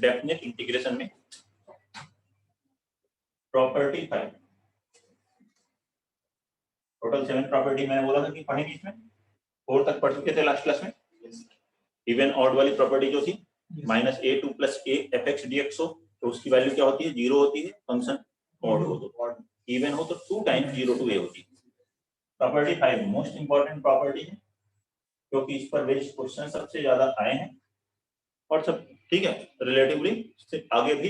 Definite integration में property 5, total 7 property मैंने बोला था कि पढ़ेंगे, इसमें 4 तक पढ़ चुके थे लास्ट क्लास में। इवन ऑड वाली प्रॉपर्टी जो थी -a2 + a fx dx हो तो उसकी वैल्यू क्या होती है, 0 होती है। फंक्शन ऑड हो तो, इवन हो तो 2 टाइम्स 0 to a होती है। प्रॉपर्टी 5 मोस्ट इंपॉर्टेंट प्रॉपर्टी है क्योंकि इस पर बेस्ड क्वेश्चन सबसे ज्यादा आए हैं और सब ठीक है। रिलेटिवली आगे भी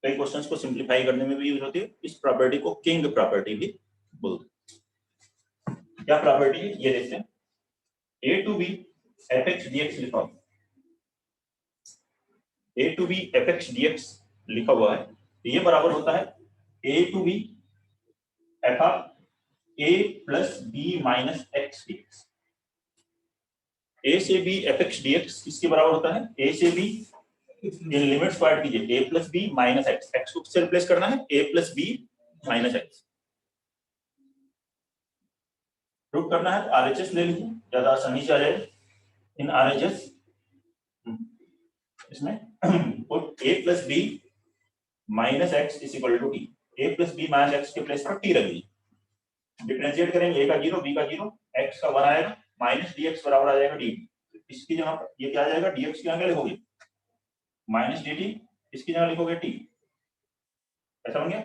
कई क्वेश्चंस को सिंपलीफाई करने में भी यूज होती है। इस प्रॉपर्टी को किंग प्रॉपर्टी भी बोलते हैं। क्या प्रॉपर्टी है ये देखते हैं। a to b fx dx लिखा हुआ, a to b fx dx लिखा हुआ है, तो ये बराबर होता है a to b f a plus b minus x dx। a से b fx dx किसके बराबर होता है, a से b इन लिमिट्स को ऐड कीजिए, a plus b minus x, x को किससे रिप्लेस करना है, a plus b minus x। Prove करना है RHS ले लीजिए, ज्यादा आसानी से आ जाएगा। इन RHS इसमें put a plus b minus x is equal to t, a plus b minus x के प्लेस पर t रख दीजिए। डिफरेंशिएट करेंगे, a का 0 b का 0, x का 1 आएगा, माइनस dx बराबर आ जाएगा dt। इसकी जगह ये क्या आ जाएगा, dx की जगह क्या लिखोगे, माइनस dt, इसकी जगह लिखोगे t। ऐसा बन गया।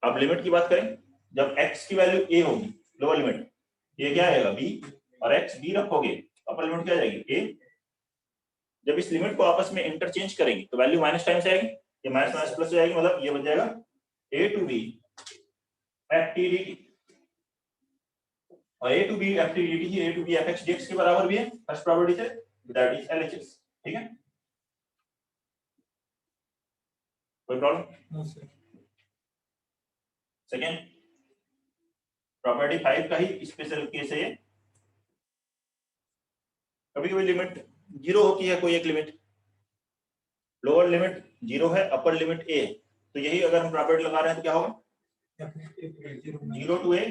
अब लिमिट की बात करें, जब x की वैल्यू a होगी लोअर लिमिट, ये क्या आएगा b, और x b रखोगे अपर लिमिट क्या आ जाएगी a। जब इस लिमिट को आपस में इंटरचेंज करेंगे तो वैल्यू माइनस टाइम्स आएगी, ये माइनस माइनस प्लस हो जाएगी, मतलब ये बन जाएगा a to b ft dt, और a to b ft dt he a to b fx dx के बराबर भी है फर्स्ट प्रॉपर्टी से, दैट इज LHS। ठीक है, कोई problem? No sir. Second property 5 का ही स्पेशल केस है। कभी कभी लिमिट 0 होती है, कोई एक लिमिट, लोअर लिमिट 0 है, अपर लिमिट a, तो यही अगर हम प्रॉपर्टी लगा रहे हैं तो क्या होगा, 0 to a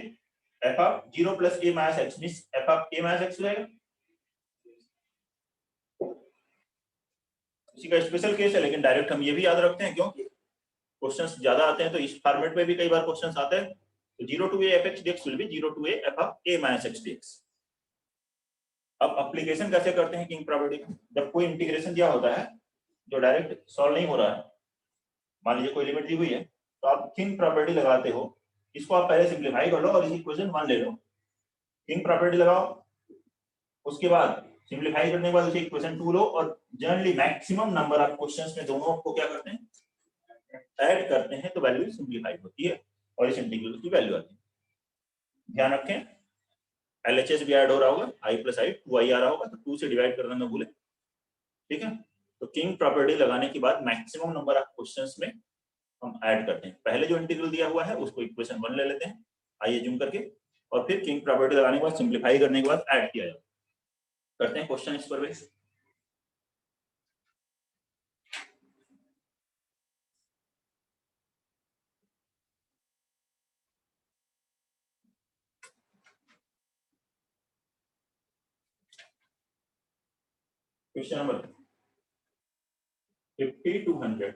f of 0 plus a minus x means f of a minus x हो जाएगा। इसी का स्पेशल केस है, लेकिन डायरेक्ट हम ये भी याद रखते हैं क्योंकि क्वेश्चंस ज्यादा आते हैं, तो इस फॉर्मेट में भी कई बार क्वेश्चंस आते हैं। तो 0 to a fx dx will be 0 to a f of a minus x dx। अब एप्लीकेशन कैसे करते हैं किंग प्रॉपर्टी का, जब कोई इंटीग्रेशन दिया होता है जो डायरेक्ट सॉल्व नहीं हो रहा है, मान लीजिए कोई लिमिट दी हुई है, तो आप किंग प्रॉपर्टी लगाते हो। इसको आप पहले सिंपलीफाई कर लो और इस इक्वेशन 1 ले लो, किंग प्रॉपर्टी लगाओ, उसके बाद सिंपलीफाई करने के बाद उसे इक्वेशन 2 लो, और generally maximum number of questions में दोनों को क्या करते हैं, ऐड करते हैं, तो वैल्यू सिंपलीफाई होती है और इस इंटीग्रल की वैल्यू आती है। ध्यान रखें LHS भी ऐड हो रहा होगा, i + i 2i आ रहा होगा, तो 2 से डिवाइड करना ना भूलें। ठीक है, तो किंग प्रॉपर्टी लगाने के बाद मैक्सिमम नंबर ऑफ क्वेश्चंस में हम ऐड करते हैं। पहले जो इंटीग्रल दिया हुआ है उसको इक्वेशन 1 ले लेते हैं आइए जूम करके, और फिर किंग प्रॉपर्टी लगाने के बाद सिंपलीफाई करने के बाद ऐड किया जाए। करते हैं क्वेश्चन इस पर base. Question number 50 to 100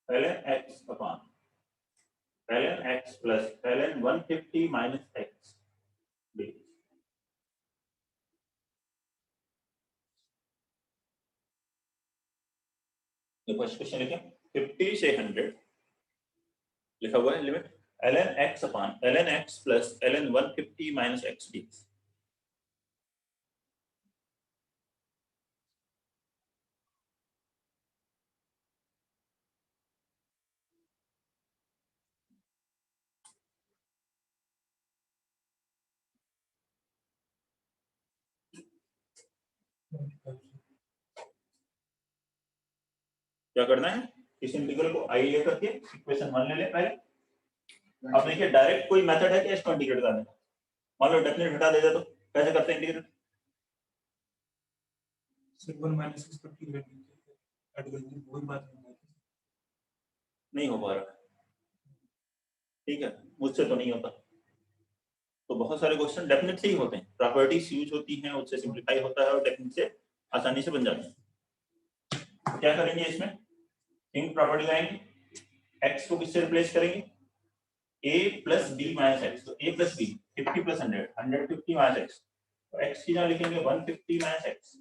ln x upon ln x plus ln 150 minus x dx। First question लिखें, 50 से 100 लिखा हुआ है limit ln x upon ln x plus ln 150 minus x dx। क्या करना है, इस इंटीग्रल को i लेकर के इक्वेशन 1 ले ले पहले। अब देखिए डायरेक्ट कोई मेथड है कि इसको इंटीग्रेट करने का, मान लो डेफिनेट हटा देगा तो कैसे करते हैं इंटीग्रेट, नहीं हो पा रहा। ठीक है, मुझसे तो नहीं होता, तो बहुत सारे क्वेश्चन डेफिनेट से ही होते हैं, प्रॉपर्टीज यूज होती हैं, उससे सिंपलीफाई होता है और डेफिनेट से आसानी से बन जाते हैं। क्या करेंगे इसमें, थिंग प्रॉपर्टी लगाएंगे, x को किससे रिप्लेस करेंगे, a plus b minus x, तो a plus b 50 plus 100 150 minus x, तो x की जगह लिखेंगे 150 माइनस एक्स,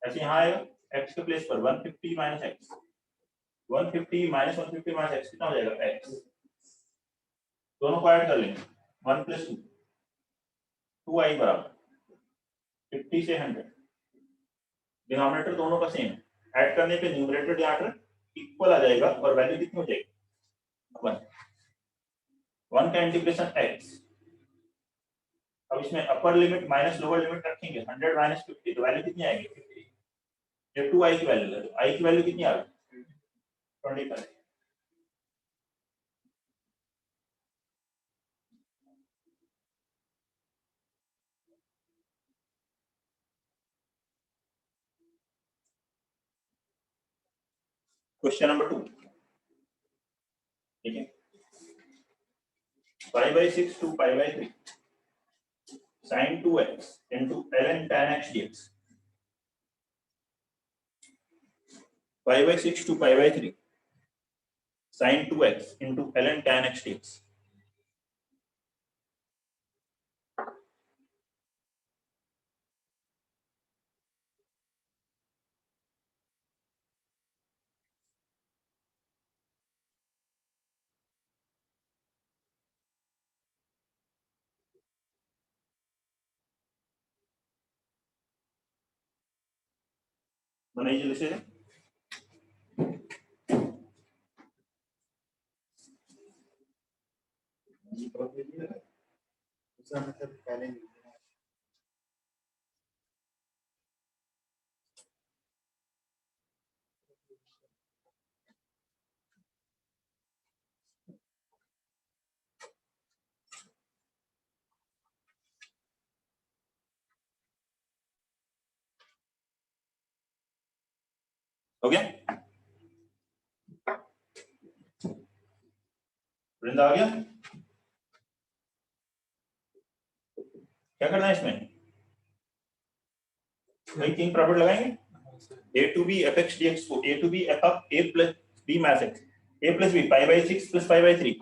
ऐसे यहाँ आएगा x के प्लेस पर 150 minus x, 150 minus 150 minus x कितना हो जाएगा x, दोनों को ऐड कर लेंगे 1 प्लस 2 2i बराबर 50 से 100, डिनोमिनेटर दोनों का सेम, ऐड करने पे न्यूमरेटर डिनोमिनेटर इक्वल आ जाएगा और वैल्यू कितनी हो जाएगी 1, 1 का इंटीग्रेशन x, अब इसमें अपर लिमिट माइनस लोअर लिमिट रखेंगे 100 माइनस 50, तो वैल्यू कितनी आएगी 50, ये 2i की वैल्यू है, तो i की वैल्यू कितनी आ गई 25। क्वेश्चन नंबर 2, ठीक है, pi by 6 to pi by 3 sin 2x into ln tan x dx, pi by 6 to pi by 3 sin 2x into ln tan x dx, बनाइए जल्दी से, हो गया, वृंदा आ गया, क्या करना है इसमें, भाई तीन प्रॉपर्टी लगाएंगे, a to b fx dx को a to b f of a plus b minus x, a plus b pi by 6 plus pi by 3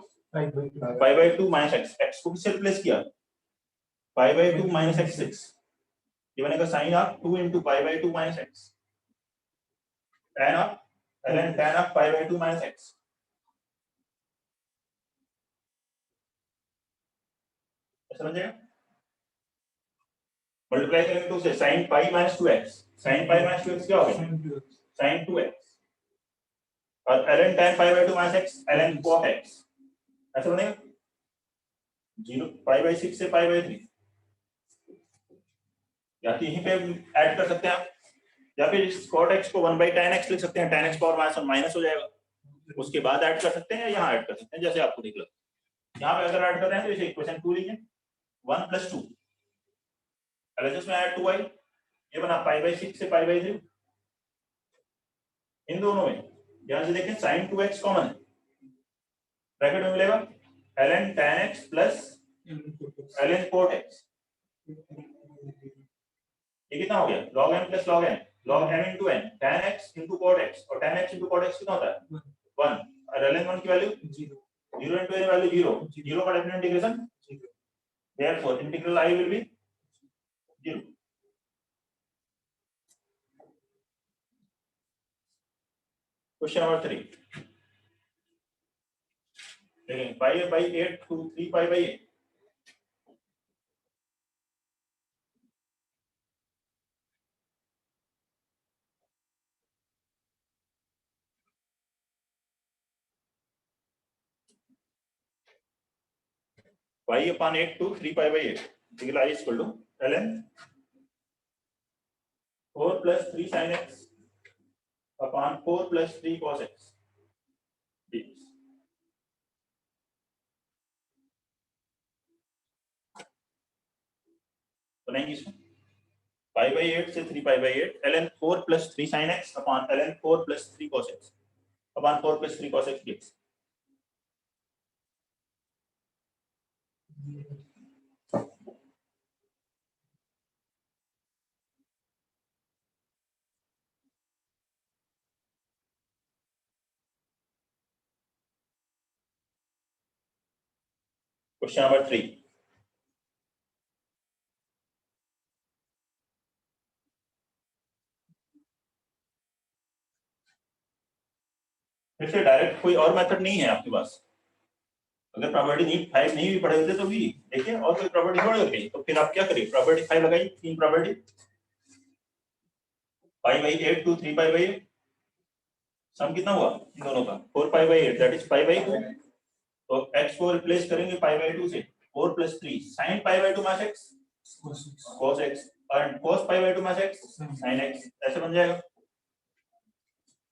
pi by 2 minus x, x को किससे रिप्लेस किया pi by 2 minus x 6, ये बनेगा sin of 2 into pi by 2 minus x, tan of ln tan of pi by 2 minus x, समझेगा, multiply करेंगे तो उसे sin pi minus 2x, sin pi minus 2x क्या होगा sin 2x, और ln tan pi by 2 minus x ln cot x, ऐसा बनेगा 0 pi by 6 से pi by 3, या तो यहीं पे ऐड कर सकते हैं आप, या फिर इस cot x को 1 by tan x लिख सकते हैं, tan x power minus 1 minus हो जाएगा, उसके बाद ऐड कर सकते हैं या यहाँ ऐड कर सकते हैं जैसे आपको ठीक लगे, यहाँ पे अगर ऐड कर रहे हैं तो इसे इक्वेशन 2 लीजिए 1 प्लस 2, LHS में ऐड 2i, ये बना पाई बाई 6 से पाई बाई 3, इन दोनों में ध्यान से देखें sin 2x कॉमन है, ब्रैकेट में मिलेगा ln tan x plus ln cot x, ये कितना हो गया log m plus log n, log m into n, tan x into cot x, और tan x into cot x कितना होता है 1, और ln 1 की वैल्यू 0 into n वैल्यू 0, 0 का definite integration 0, therefore integral I will be 0. Question number 3, again pi by 8 to 3 pi by 8, pi upon 8 to 3 pi by 8, integral I is equal to ln 4 plus 3 sin x upon 4 plus 3 cos x dx. बनाएंगे इसमें pi by 8 से 3 pi by 8 ln 4 plus 3 sin x upon ln 4 plus 3 cos x upon 4 plus 3 cos x dx. Question number 3, फिर से direct कोई और method नहीं है आपके पास। अगर प्रॉपर्टी नीट 5 नहीं भी पढ़े होते तो भी देखिए, और कोई प्रॉपर्टी थोड़ी होगी, तो फिर आप क्या करिए, प्रॉपर्टी 5 लगाइए, तीन प्रॉपर्टी 5/8 to 3/8, सम कितना हुआ इन दोनों का 4/8, दैट इज 5/2। तो x को रिप्लेस करेंगे 5/2 से, 4 + 3 sin π/2 minus x cos x, और cos π/2 minus x sin x, ऐसे बन जाएगा।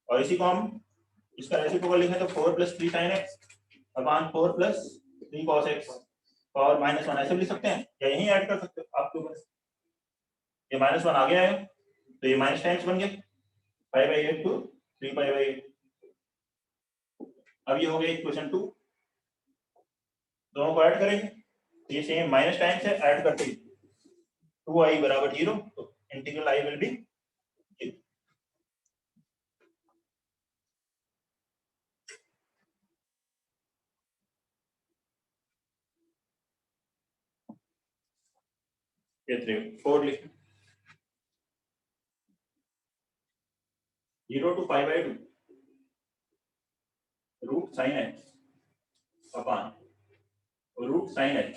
और इसी को हम इसका रेसिप्रोकल लिखें तो 4 + 3 sin x upon 4 + 3 cos x और -1 ऐसे लिख सकते हैं, या यहीं ऐड कर सकते हो आपके ऊपर। ये -1 आ गया है तो ये माइनस टाइम्स बन गया 5/8 to 3/8। अब ये हो गया इक्वेशन 2, दोनों को ऐड करेंगे, ये सेम माइनस टाइम्स है, ऐड करते हैं 2i = 0, तो इंटीग्रल i विल बी 0। ये 4 लिखें, 0 to π/2 root sin x upon root sin x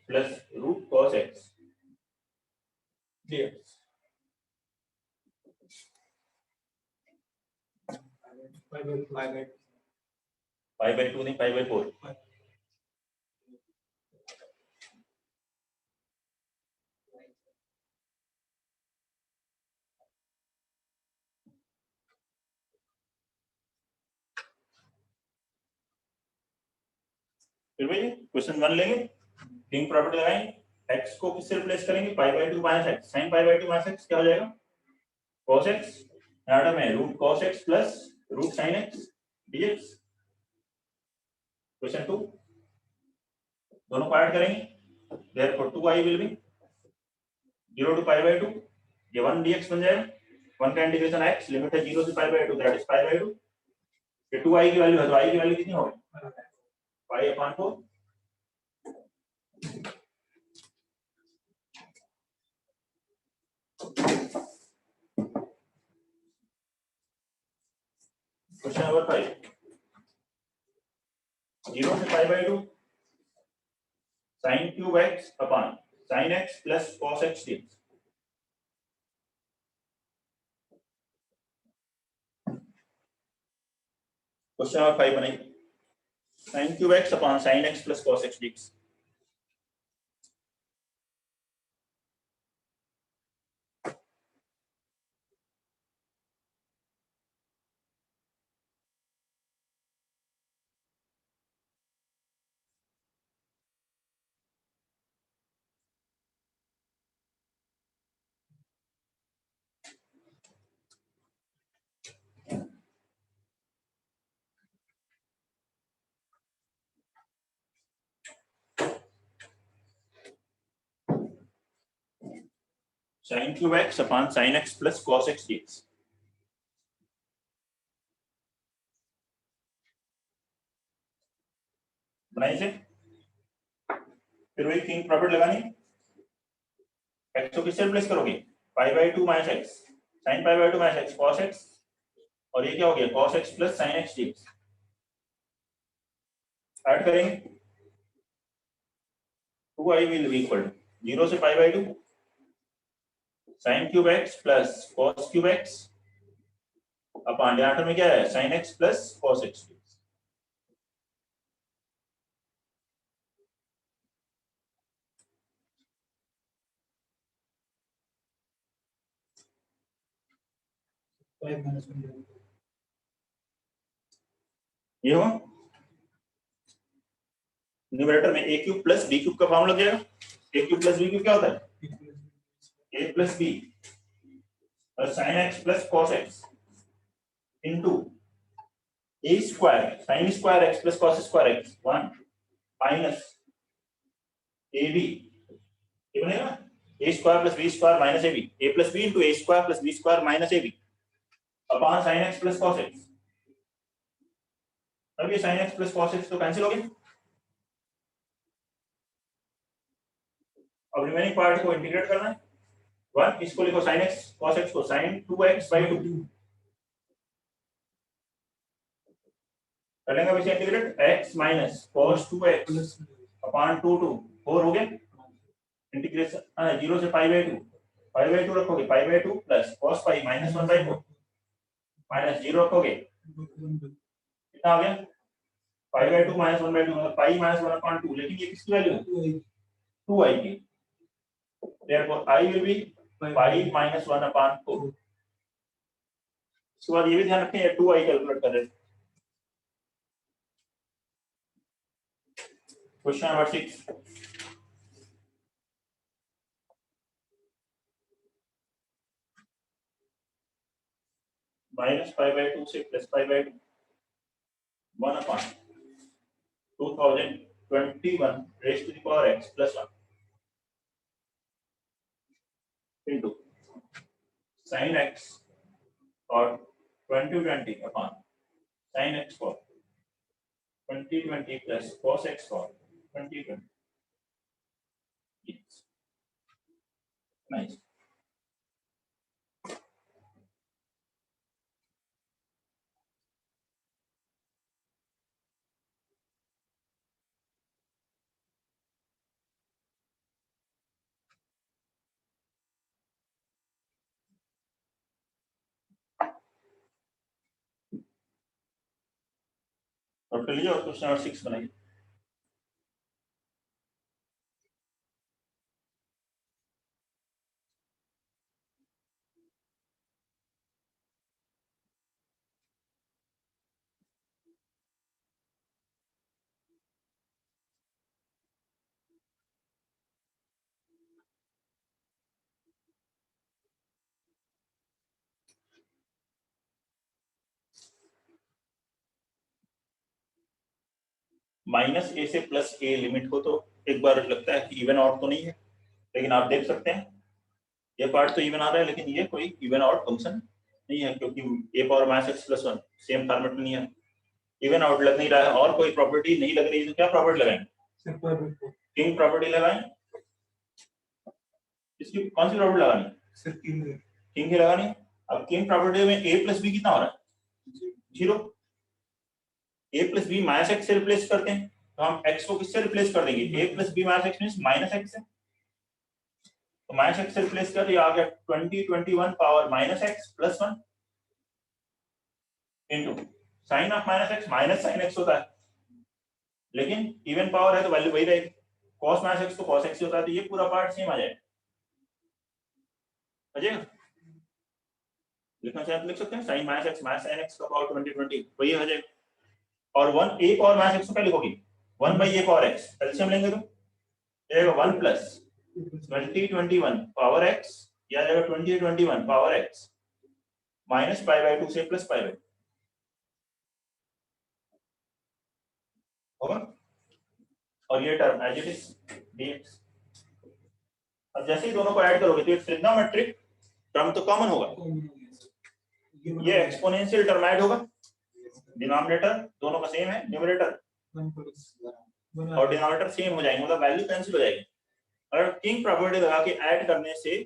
plus root cos x dx। 5/2 नहीं 5/4। फिर भाई क्वेश्चन 1 लेंगे, किंग प्रॉपर्टी लगाएंगे, x को किससे रिप्लेस करेंगे, π/2 minus x, sin π/2 minus x क्या हो जाएगा cos x, यहाँ में root cos x plus root sin x dx। Question 2, दोनों को ऐड करेंगे, therefore 2i will be 0 to π/2, ये 1 dx बन जाएगा, 1 का इंटीग्रेशन x, लिमिट है 0 से π/2, दैट इज π/2। ये 2i की वैल्यू है, तो i की वैल्यू कितनी होगी π/4। क्वेश्चन नंबर 5, 0 से π/2 sin cube x upon sin x plus cos x dx। Question number 5 बनाइए, sin cube x upon sin x plus cos x dx। sin cube x upon sin x plus cos x dx। बनाइए से, फिर वही king property लगानी, x को किससे replace करोगे π/2 minus x, sin π/2 minus x cos x, और ये क्या हो गया cos x plus sin x dx। Add करेंगे, 2i will be equal to 0 से π/2 sin cube x plus cos cube x upon denominator में क्या है sin x plus cos x dx। ये हुआ, न्यूमरेटर में a cube plus b cube का formula लग जाएगा, a cube plus b cube क्या होता है a प्लस b और sin x plus cos x into a square sin square x plus cos square x 1 minus ab, ये बनेगा a square plus b square minus ab, a plus b into a square plus b square minus ab upon sin x plus cos x। अब ये sin x plus cos x तो cancel हो गया, अब remaining part को integrate करना है। 1 इसको लिखो sin x, cos x को sin 2x/2 कर लेंगे। इसे integrate x minus cos 2x upon 2 2 4 हो गया। इंटीग्रेशन 0 से π/2 रखोगे, π/2 प्लस cos π माइनस 1/4 माइनस 0 रखोगे, कितना आ गया π/2 माइनस 1/2 मतलब पाई माइनस 1/2। लेकिन ये किसकी वैल्यू है 2i की, therefore i will be pi minus 1/4। इसके बाद ये भी ध्यान रखें ये 2i कैलकुलेट कर रहे हैं। क्वेश्चन नंबर 6 माइनस π/2 से plus π/2 1/2021 raised to the power x plus 1 into sin x or 2020 upon sin x for 2020 plus cos x for 2020. Yes. Nice. और कर लीजिए और क्वेश्चन नंबर 6 बनाइए। माइनस ए से प्लस ए लिमिट को तो एक बार लगता है इवन आउट तो नहीं है, लेकिन आप देख सकते हैं ये पार्ट तो इवन आ रहा है, लेकिन ये कोई इवन आउट फंक्शन नहीं है क्योंकि a power minus x plus 1 same format में नहीं है, इवन आउट लग नहीं रहा है। और कोई प्रॉपर्टी नहीं लग रही है तो क्या प्रॉपर्टी लगाएंगे? किंग प्रॉपर्टी लगाएं। इसकी कौन सी प्रॉपर्टी लगानी है? सिर्फ किंग ही लगानी है। अब किंग प्रॉपर्टी में a प्लस बी कितना हो रहा है 0। a plus b minus x से रिप्लेस करते हैं तो हम x को किससे रिप्लेस कर देंगे? a plus b minus x means minus x है, तो माइनस एक्स से रिप्लेस कर दिया, आ गया 2021 power minus x plus 1 into sine of minus x minus sine x होता है, लेकिन इवन पावर है तो वैल्यू वही रहेगी। cos माइनस एक्स तो cos एक्स होता है, तो ये पूरा पार्ट सेम आ जाएगा। लिखना चाहे तो लिख सकते हैं sin minus x minus sin x का पावर 2020 वही हो जाएगा। और 1 a पावर माइनस एक्स को क्या लिखोगे 1/a पावर x, एलसीएम लेंगे तो जाएगा 1 प्लस 2021 पावर x या जाएगा 2021 पावर x माइनस π/2 से प्लस π/2 होगा। और ये term as it is dx। अब जैसे ही दोनों को ऐड करोगे तो ये ट्रिग्नोमेट्रिक टर्म तो कॉमन होगा, ये एक्सपोनेंशियल टर्म ऐड होगा। डिनोमिनेटर दोनों का सेम है, न्यूमरेटर और डिनोमिनेटर सेम हो जाएंगे, मतलब वैल्यू कैंसिल हो जाएगी। अगर किंग प्रॉपर्टी लगा के ऐड करने से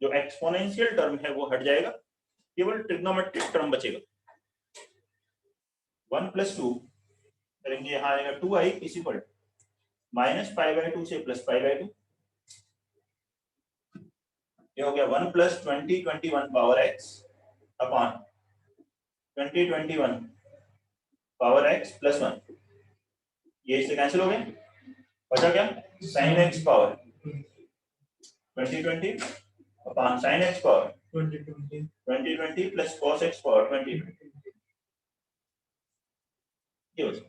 जो एक्सपोनेंशियल टर्म है वो हट जाएगा, केवल ट्रिग्नोमेट्रिक टर्म बचेगा। 1 प्लस 2 करेंगे, यहाँ आएगा 2i इज इक्वल माइनस π/2 से प्लस π/2, ये हो गया 1 plus 2021 power x upon 2021 power x plus 1, ये इससे कैंसिल हो गया, बचा क्या sin x power 2020 upon sin x power 2020 plus cos x power 2020। ये हो गया।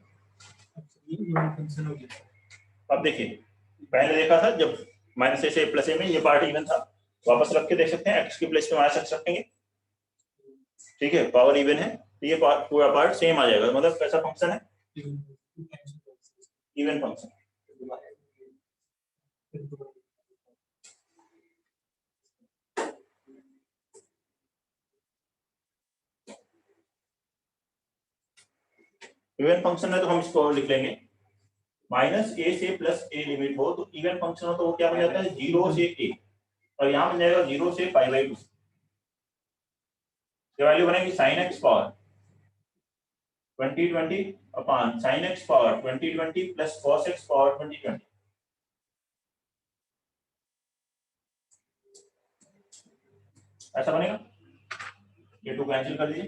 अब देखिए पहले देखा था जब माइनस ए से प्लस ए में ये पार्ट इवन था, वापस रख के देख सकते हैं, x की प्लेस पे माइनस x रखेंगे, ठीक है, पावर इवन है तो ये पूरा पार्ट सेम आ जाएगा, मतलब कैसा फंक्शन है इवन फंक्शन। इवन फंक्शन है तो हम इसको लिख लेंगे माइनस ए से प्लस ए लिमिट हो तो इवन फंक्शन हो तो वो क्या बन जाता है 0 से ए, और यहाँ बन जाएगा 0 से π/2। ये वैल्यू बनेगी sin x power 2020 upon sin x power 2020 plus cos x power 2020। ऐसा बनेगा। ये टू कैंसिल कर दीजिए।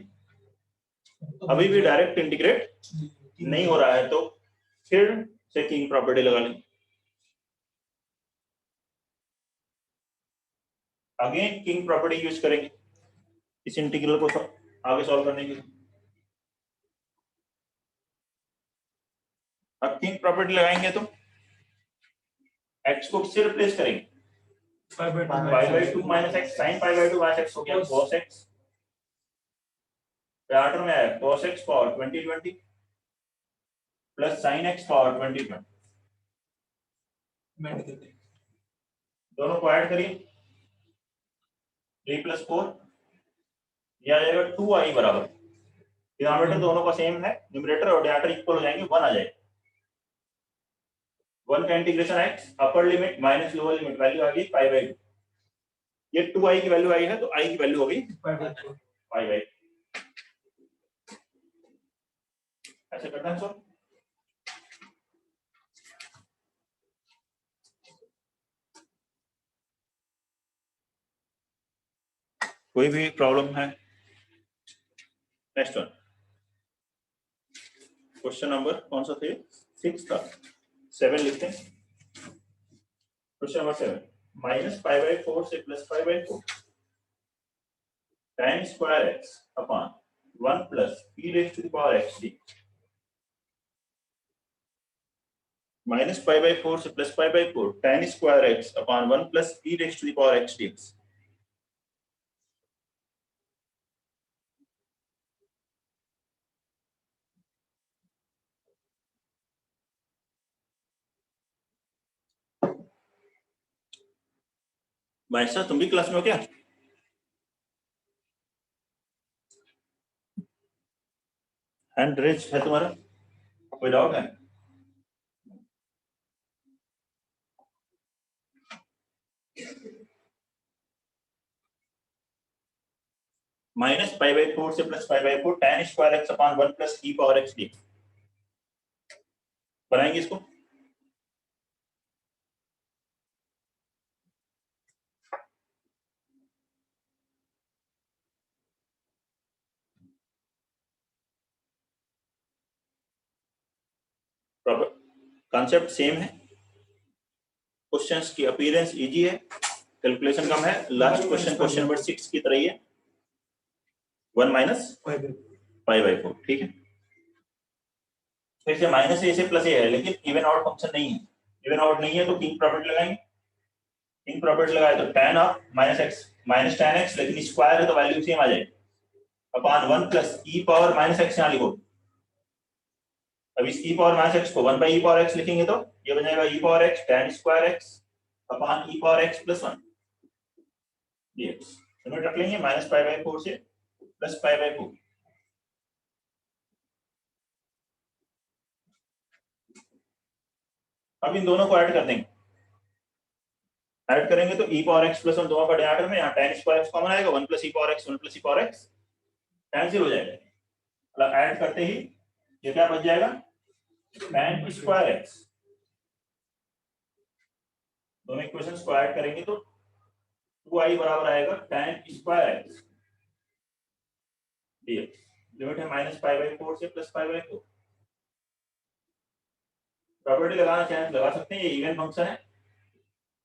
अभी भी डायरेक्ट इंटीग्रेट नहीं हो रहा है तो फिर से किंग प्रॉपर्टी लगा लें। अगेन किंग प्रॉपर्टी यूज करेंगे इस इंटीग्रल को आगे सॉल्व करने के लिए। अब किंग प्रॉपर्टी लगाएंगे तो x को किससे रिप्लेस करेंगे, π/2 minus x sin π/2 minus x हो गया cos x, आर्डर में आया cos x power 2020 plus sin x power 2020। दोनों को ऐड करिए 3 + 4 यह आ जाएगा 2i बराबर, डिनोमिनेटर दोनों का सेम है, न्यूमरेटर और डिनोमिनेटर इक्वल हो जाएंगे, 1 आ जाएगा। 1 का integration x upper limit minus lower limit value आ गई π/2, ये 2i की वैल्यू आई है तो i की वैल्यू हो गई π/2। ऐसे करते हैं सर। कोई भी प्रॉब्लम है? नेक्स्ट वन, क्वेश्चन नंबर कौन सा थे? 6 था, 7 लिखते हैं। क्वेश्चन नंबर 7, माइनस π/4 से plus π/4 tan square x upon 1 plus e⁻x minus π/4 से plus π/4 tan square x upon 1 plus e⁻x dx। भाई साहब तुम भी क्लास में हो क्या? हैंड रेज है तुम्हारा, कोई डाउट है? माइनस π/4 से plus π/4 tan square x upon 1 plus e⁻x dx बनाएंगे इसको। कॉन्सेप्ट सेम है, क्वेश्चंस की अपीयरेंस इजी है, कैलकुलेशन कम है। लास्ट क्वेश्चन क्वेश्चन नंबर 6 की तरह ही है, 1 माइनस π/4, ठीक है। फिर से माइनस ए से प्लस ए है, लेकिन इवन आउट फंक्शन नहीं है। इवन आउट नहीं है तो किंग प्रॉपर्टी लगाएंगे। किंग प्रॉपर्टी लगाए तो tan of minus x minus tan x, लेकिन स्क्वायर है तो वैल्यू सेम आ जाएगी, अपॉन 1 प्लस e⁻x यहाँ लिखो। अब इस e⁻x को 1/e⁻x लिखेंगे तो ये बन जाएगा e⁻x tan square x upon e⁻x plus 1 dx। Limit रख लेंगे माइनस π/4 से प्लस π/4। अब इन दोनों को ऐड कर देंगे, ऐड करेंगे तो e⁻x प्लस 1 दोनों का डिनोमिनेटर में यहाँ tan स्क्वायर x कॉमन आएगा, 1 प्लस e⁻x कैंसिल हो जाएगा। मतलब ऐड करते ही ये क्या बच जाएगा, tan स्क्वायर x। दोनों इक्वेशंस को ऐड करेंगे तो 2i बराबर आएगा tan square x dx। Limit है माइनस π/4 से प्लस π/4। प्रॉपर्टी लगाना चाहें लगा सकते हैं, ये इवन फंक्शन है,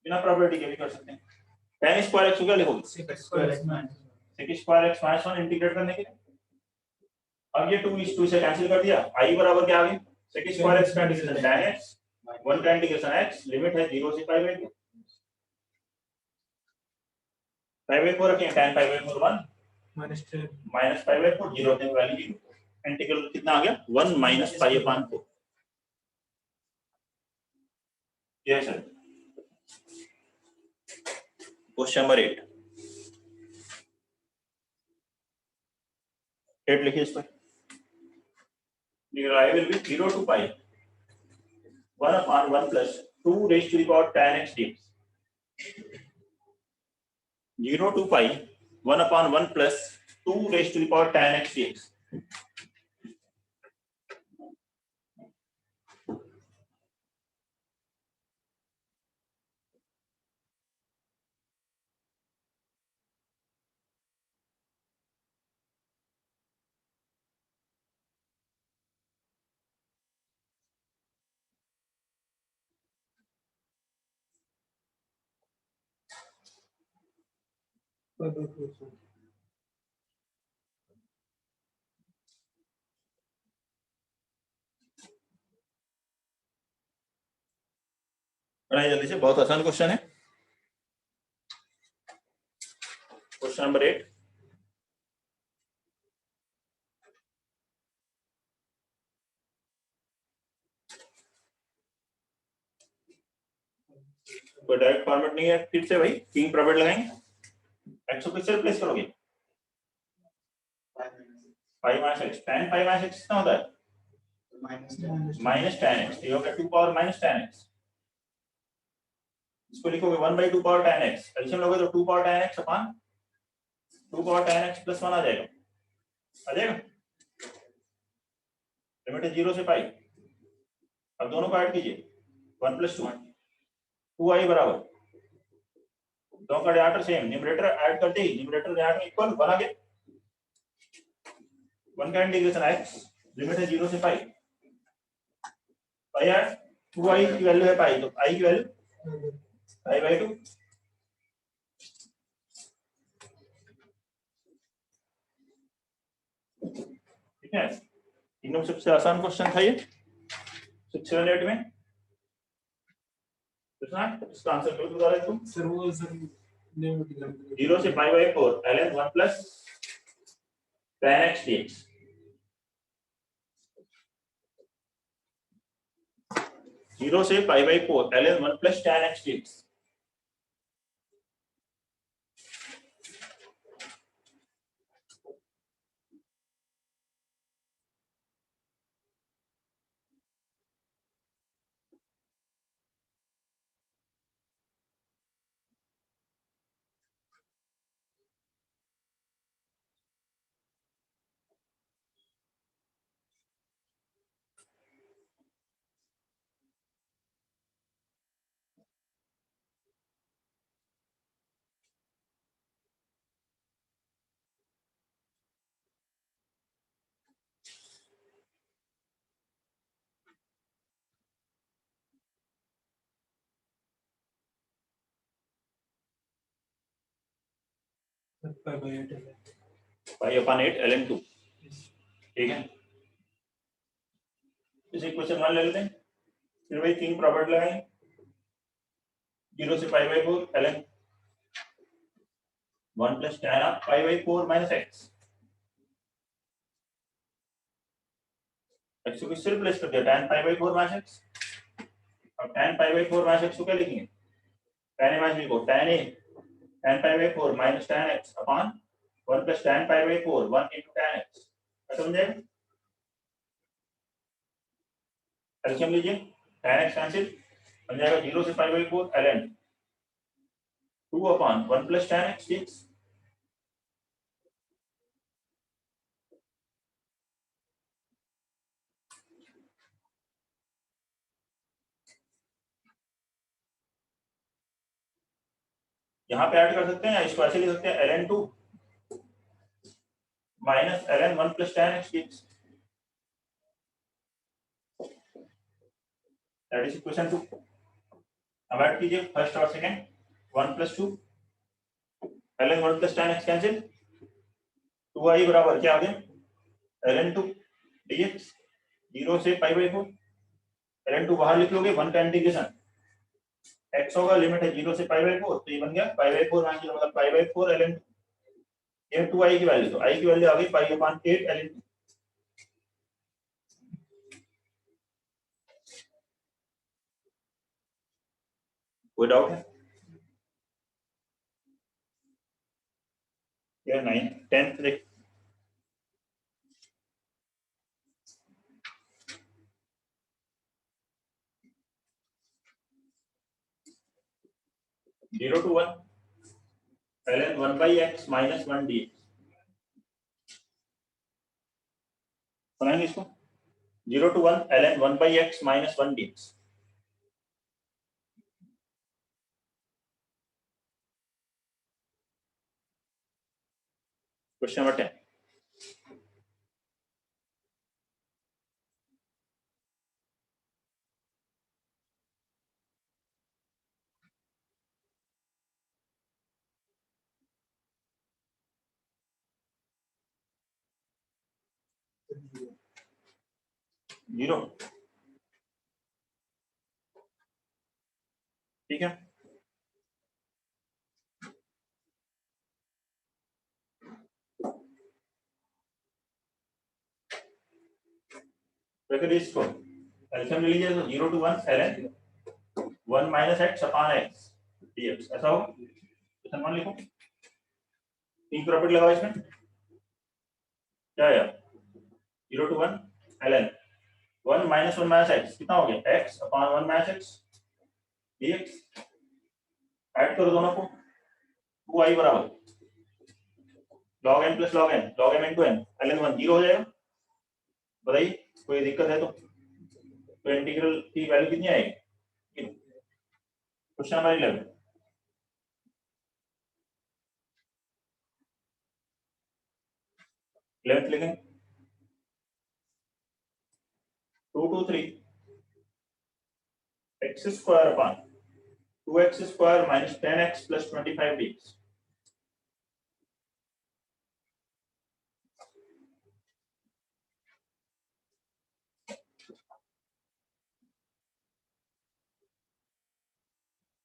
बिना प्रॉपर्टी के भी कर सकते हैं। tan स्क्वायर x को क्या लिखोगे, sec square x minus 1 integrate करने के लिए। अब ये 2 से कैंसिल कर दिया, i बराबर क्या आ गया, sec स्क्वायर x का इंटीग्रेशन tan x 1 का इंटीग्रेशन x, लिमिट है 0 से π/2 π/4 रखें, tan π/4 1 माइनस π/4 0 होने वाली इंटीग्रल कितना आ गया 1 माइनस π/4। ये सर क्वेश्चन नंबर 8 लिखिए इस पर। I will be 0 to π 1 upon 1 plus 2 raised to the power 10x dx. 0 to pi 1 upon 1 plus 2 raised to the power 10x dx. बनाइए जल्दी से, बहुत आसान क्वेश्चन है। Question number 8। कोई डायरेक्ट फॉर्मेट नहीं है, फिर से भाई किंग प्रॉपर्ट लगाएंगे। एक्स को किससे रिप्लेस करोगे? पाई माइनस एक्स। tan पाई माइनस एक्स कितना होता है? Minus tan x. ये हो गया 2 पावर माइनस tan एक्स। इसको लिखोगे 1/2 पावर tan एक्स। एलसीएम लोगे तो 2 power tan x upon 2 power tan x plus 1 आ जाएगा। आ जाएगा। लिमिट है 0 से पाई। अब दोनों को ऐड कीजिए, 1 प्लस 2 2i बराबर, दोनों का डिनोमिनेटर सेम, न्यूमरेटर ऐड करते ही न्यूमरेटर डिनोमिनेटर इक्वल 1 आ गया। 1 का इंटीग्रेशन x, लिमिट है 0 से पाई। पाई यार 2i की वैल्यू है पाई, तो i की वैल्यू पाई/2। ठीक है, तीनों सबसे आसान क्वेश्चन था ये 6 7 8 में। इसका आंसर कल बता रहे तुम। सर वो सर 0 से पाई/4 ln 1 plus tan x dx। 0 से पाई/4 ln 1 plus tan x dx। पाई/8 ln 2। ठीक है, इस इक्वेशन 1 ले लेते हैं। फिर वही तीन प्रॉपर्टी लगाएंगे। 0 से पाई/4 ln 1 प्लस tan ऑफ पाई/4 माइनस x। x को किससे रिप्लेस कर दिया? tan पाई/4 माइनस x। अब tan पाई/4 माइनस x को क्या लिखेंगे? tan a माइनस b को tan a tan पाई/4 minus tan x upon 1 plus tan पाई/4 1 into tan x। ऐसा बन जाएगा। एलसीएम लीजिए, tan x कैंसिल, बन जाएगा 0 से पाई/4 ln 2 upon 1 plus tan x dx। यहाँ पे ऐड कर सकते हैं या इसको ऐसे लिख सकते हैं ln 2 minus ln 1 plus tan x dx। That is equation 2। अब ऐड कीजिए फर्स्ट और second, 1 plus 2 ln 1 plus tan x cancel, 2i बराबर क्या आ गया? ln 2 dx। 0 से पाई/4 ln 2 बाहर लिख लोगे, 1 का इंटीग्रेशन x होगा, लिमिट है 0 से पाई/4, तो ये बन गया पाई/4 माइनस 0 मतलब पाई/4 ln 2। ये 2i की वैल्यू, तो i की वैल्यू आ गई पाई/8 ln 2। कोई डाउट है? ये 9 10th देख। 0 to 1 ln 1 by x minus 1 dx। बनाएंगे इसको 0 to 1 ln 1 by x minus 1 dx। Question number 10। Zero, ठीक है। फिर इसको एलसीएम ले लीजिए तो 0 to 1 ln 1 minus x upon x dx ऐसा होगा। तो सम्मान लिखो, तीन प्रॉपर्टी लगाओ इसमें, क्या है 0 to 1 ln 1 minus 1 minus x कितना हो गया x upon 1 minus x dx। Add करो दोनों को, 2i बराबर log n plus log n log m into n ln 1 0 हो जाएगा। बताइए कोई दिक्कत है तो इंटीग्रल की वैल्यू कितनी आएगी। क्वेश्चन नंबर 11 11th लिखें 2 to 3 x square upon 2x square minus 10x plus 25 dx।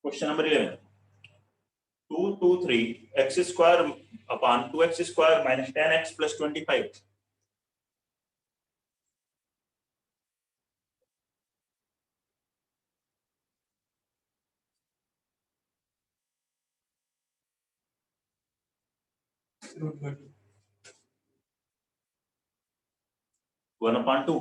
Question number 11 2 to 3 x square upon 2x square minus 10x plus 25। One upon two,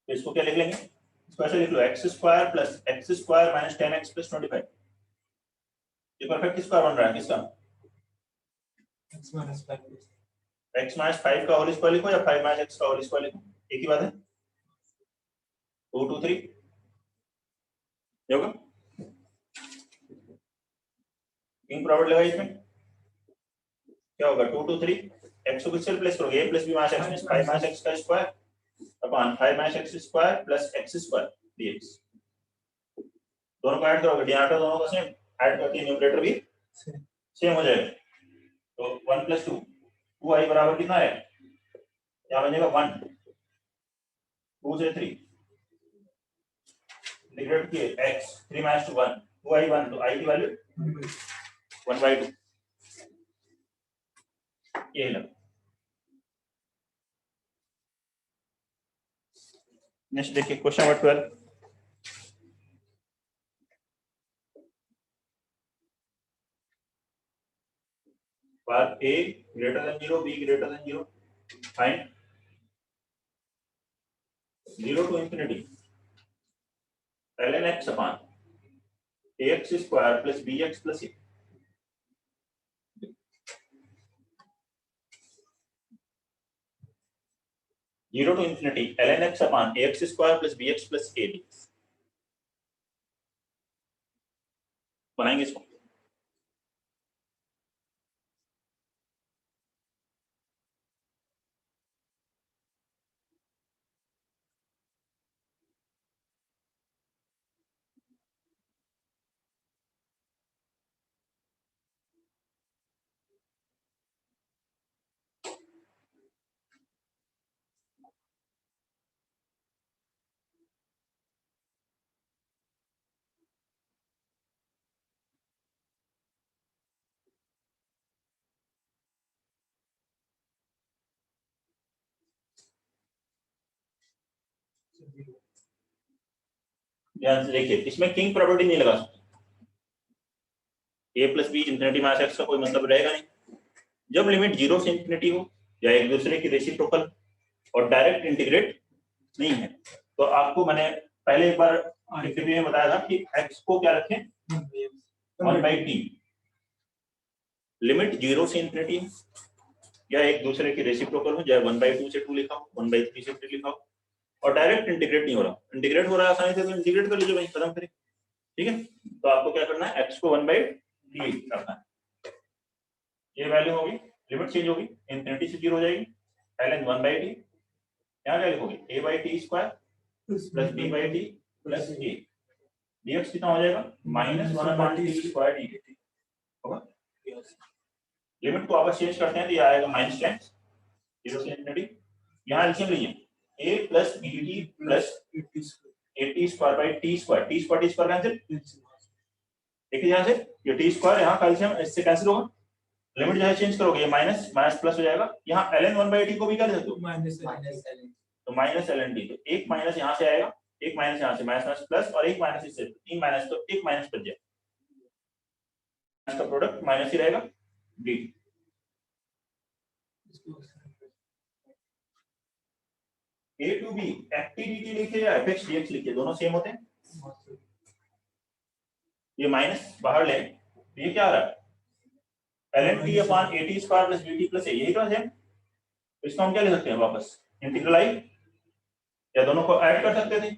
इसको क्या लिख लेंगे, इसको ऐसे लिख लो x square plus x square minus 10x plus 25। ये perfect square बन रहा है किसका, x माइनस 5 का होल स्क्वायर लिखो या 5 माइनस x का होल स्क्वायर लिखो, एक ही बात है। 2 to 3 ये होगा, किंग प्रॉपर्टी लगाई इसमें, क्या होगा 2 to 3 x को किससे रिप्लेस करोगे a plus b minus x में 5 माइनस x का square upon 5 minus x square plus x square dx। दोनों को ऐड करोगे, डिनोमिनेटर दोनों का सेम, ऐड करके न्यूमरेटर भी सेम हो जाएगा। तो 1 प्लस 2 2i बराबर कितना है, क्या बनेगा 1 2 से 3 इंटीग्रेट किए x 3 माइनस 2 1 2i 1 तो i की वैल्यू 1/2 ये लगा। नेक्स्ट देखिए question number 12 bar a greater than 0 b greater than 0 find 0 to infinity ln x upon ax square plus bx plus a। 0 to infinity ln x upon ax square plus bx plus a dx। बनाएंगे इसको, ध्यान से देखिए, इसमें king property नहीं लगा सकते, a plus b infinity minus x का कोई मतलब रहेगा नहीं। जब लिमिट 0 से इंफिनिटी हो या एक दूसरे की रेसिप्रोकल और डायरेक्ट इंटीग्रेट नहीं है, तो आपको मैंने पहले एक बार में बताया था कि x को क्या रखें 1/t, लिमिट 0 से इंफिनिटी या एक दूसरे की रेसिप्रोकल हो, चाहे 1/2 से 2 लिखा हो, 1/3 से 3 लिखा हो, और डायरेक्ट इंटीग्रेट नहीं हो रहा। इंटीग्रेट हो रहा है आसानी से तो इंटीग्रेट कर लीजिए भाई, खत्म करें। ठीक है, तो आपको क्या करना है, x को 1/t रखना है। ये वैल्यू होगी, लिमिट चेंज होगी, इंफिनिटी से 0 हो जाएगी, ln 1/t, यहाँ क्या लिखोगे a/t² plus b/t plus a, dx कितना हो जाएगा -1/t² dt होगा। लिमिट को आप चेंज करते हैं तो ये आएगा -10 0 से इंफिनिटी। यहाँ एलसीएम लीजिए a plus bt plus at² t² cancel, देखिए यहाँ से ये t² यहाँ का एलसीएम इससे कैंसिल होगा, लिमिट जो है चेंज करोगे ये माइनस माइनस प्लस हो जाएगा। यहाँ ln 1/t को भी क्या लिख दो तो -ln t, तो एक माइनस यहाँ से आएगा, एक माइनस यहाँ से, माइनस माइनस प्लस, और एक माइनस इससे, तीन माइनस, तो एक माइनस बच जाए, इसका प्रोडक्ट माइनस ही रहेगा dt। a to b ft dt लिखे या fx dx लिखे, दोनों सेम होते हैं। ये माइनस बाहर ले, तो ये क्या आ रहा है ln t upon at² plus bt plus a, यही तो है। तो इसको हम क्या लिख सकते हैं वापस, इंटीग्रल i, या दोनों को ऐड कर सकते थे,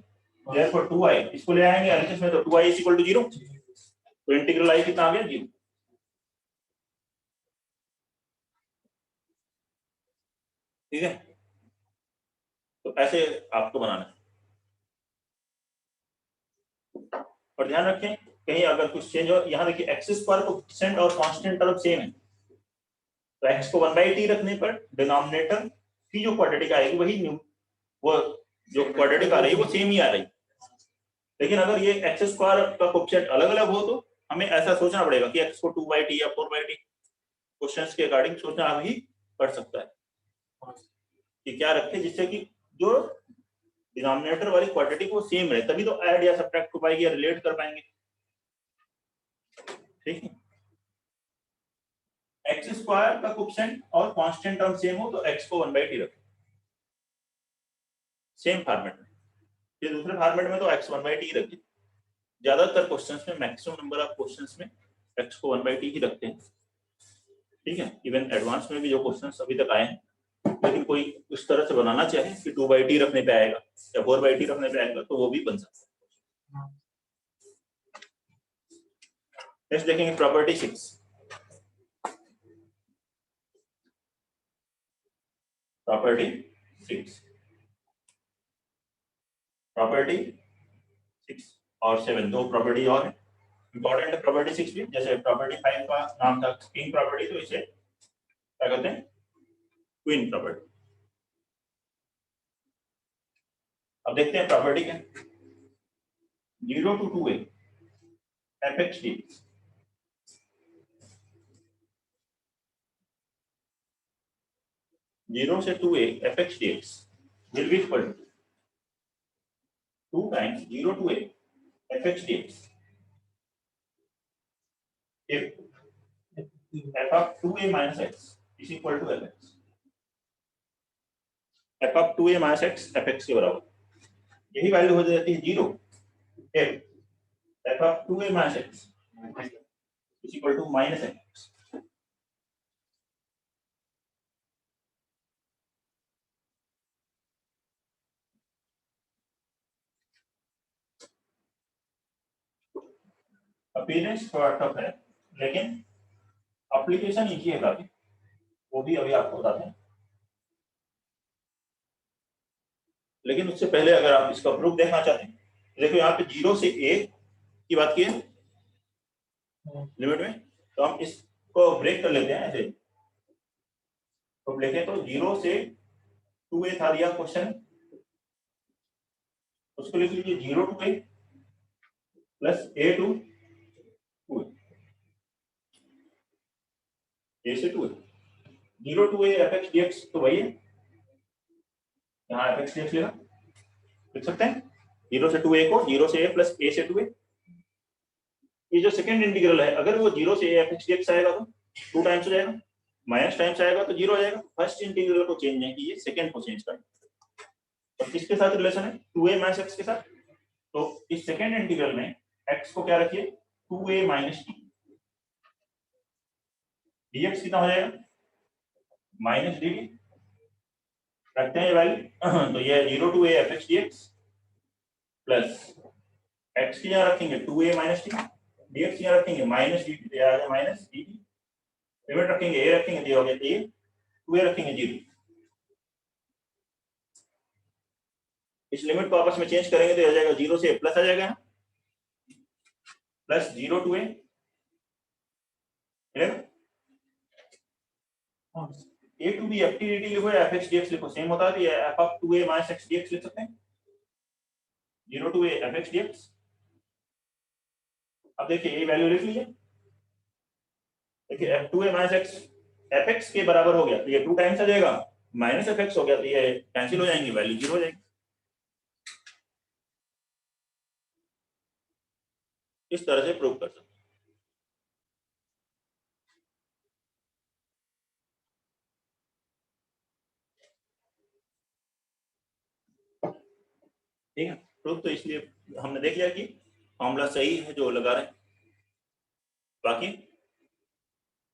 therefore 2i, इसको ले आएंगे एलसीएम में तो 2i = 0, तो इंटीग्रल i कितना आ गया 0। ठीक है, तो ऐसे आपको बनाना है। और ध्यान रखें कहीं अगर कुछ चेंज हो, यहाँ देखिए x² कोएफिशिएंट और कांस्टेंट टर्म सेम है, तो x को 1/t रखने पर डिनोमिनेटर की जो क्वाड्रेटिक आएगी वही, वो जो क्वाड्रेटिक आ रही है वो सेम ही आ रही। लेकिन अगर ये x² का कोएफिशिएंट अलग अलग हो तो हमें ऐसा सोचना पड़ेगा कि x को 2/t या 4/t, क्वेश्चंस के अकॉर्डिंग सोचना भी पड़ सकता है कि क्या रखें जिससे कि जो डिनोमिनेटर वाली क्वाड्रेटिक वो सेम रहे, तभी तो ऐड या सब्ट्रैक्ट हो पाएगी या रिलेट कर पाएंगे। ठीक है, x² का कोएफिशिएंट और कांस्टेंट टर्म सेम हो तो x को 1/t रखें, सेम फॉर्मेट में। ये दूसरे फॉर्मेट में तो x 1/t रखिए, ज्यादातर क्वेश्चंस में, मैक्सिमम नंबर ऑफ क्वेश्चंस में x को 1/t ही रखते हैं। ठीक है, इवन एडवांस में भी जो क्वेश्चंस अभी तक आए हैं, लेकिन कोई उस तरह से बनाना चाहे कि 2/t रखने पे आएगा या 4/t रखने पे आएगा तो वो भी बन सकता है। नेक्स्ट देखेंगे प्रॉपर्टी 6। प्रॉपर्टी 6, प्रॉपर्टी 6 और 7 दो प्रॉपर्टी और है इंपॉर्टेंट है। प्रॉपर्टी 6 भी, जैसे प्रॉपर्टी 5 का नाम था किंग प्रॉपर्टी, तो इसे क्या कहते हैं क्वीन प्रॉपर्टी। अब देखते हैं प्रॉपर्टी क्या, 0 to 2a fx dx, 0 से 2a fx dx will be equal to 2 times 0 to a fx dx if f of 2a minus x is equal to fx, f of 2a minus x fx के बराबर, यही value हो जाती है 0 if f of 2a minus x is equal to minus x। Appearance थोड़ा tough है लेकिन application easy है काफी, वो भी अभी आपको बताते हैं। लेकिन उससे पहले अगर आप इसका प्रूफ देखना चाहते हैं, देखो यहाँ पे 0 से a की बात की है लिमिट में, तो हम इसको ब्रेक कर लेते हैं ऐसे, तो लिखें तो 0 से 2a था दिया क्वेश्चन, उसको लिख लीजिए 0 to a plus a to 2a, a से 2a, 0 to a fx dx, तो वही है यहाँ fx dx लिखा, लिख सकते हैं 0 से 2a को 0 से a प्लस a से 2a। ये जो सेकंड इंटीग्रल है अगर वो 0 से a fx dx आएगा तो 2 टाइम्स हो जाएगा, माइनस टाइम्स आएगा तो 0 हो जाएगा। फर्स्ट इंटीग्रल को चेंज नहीं कीजिए, सेकंड को चेंज करें। और किसके साथ रिलेशन है? 2a माइनस x के साथ। तो इस सेकंड इंटीग्रल में x को क्या रखिए 2a माइनस t, dx कितना हो जाएगा माइनस dt, रखते हैं ये वैल्यू। तो ये 0 to a fx dx plus x की यहाँ रखेंगे 2a माइनस t, dx की यहाँ रखेंगे माइनस dt, तो आ जाएगा माइनस dt। लिमिट रखेंगे a रखेंगे तो हो गया a, 2a रखेंगे 0। इस लिमिट को आपस में चेंज करेंगे तो आ जाएगा 0 से प्लस आ जाएगा plus 0 to a, a to b ft dt लिखो या fx dx लिखो सेम होता है, तो ये f of 2a minus x dx लिख सकते हैं 0 to a fx dx। अब देखिए ये वैल्यू लिख लीजिए, देखिए f2a minus x fx के बराबर हो गया तो ये 2 टाइम्स आ जाएगा, माइनस fx हो गया तो ये कैंसिल हो जाएंगे, वैल्यू 0 हो जाएगी। इस तरह से प्रूव कर सकते हैं। ठीक है, प्रूफ तो इसलिए हमने देख लिया कि फॉर्मूला सही है जो लगा रहे हैं, बाकी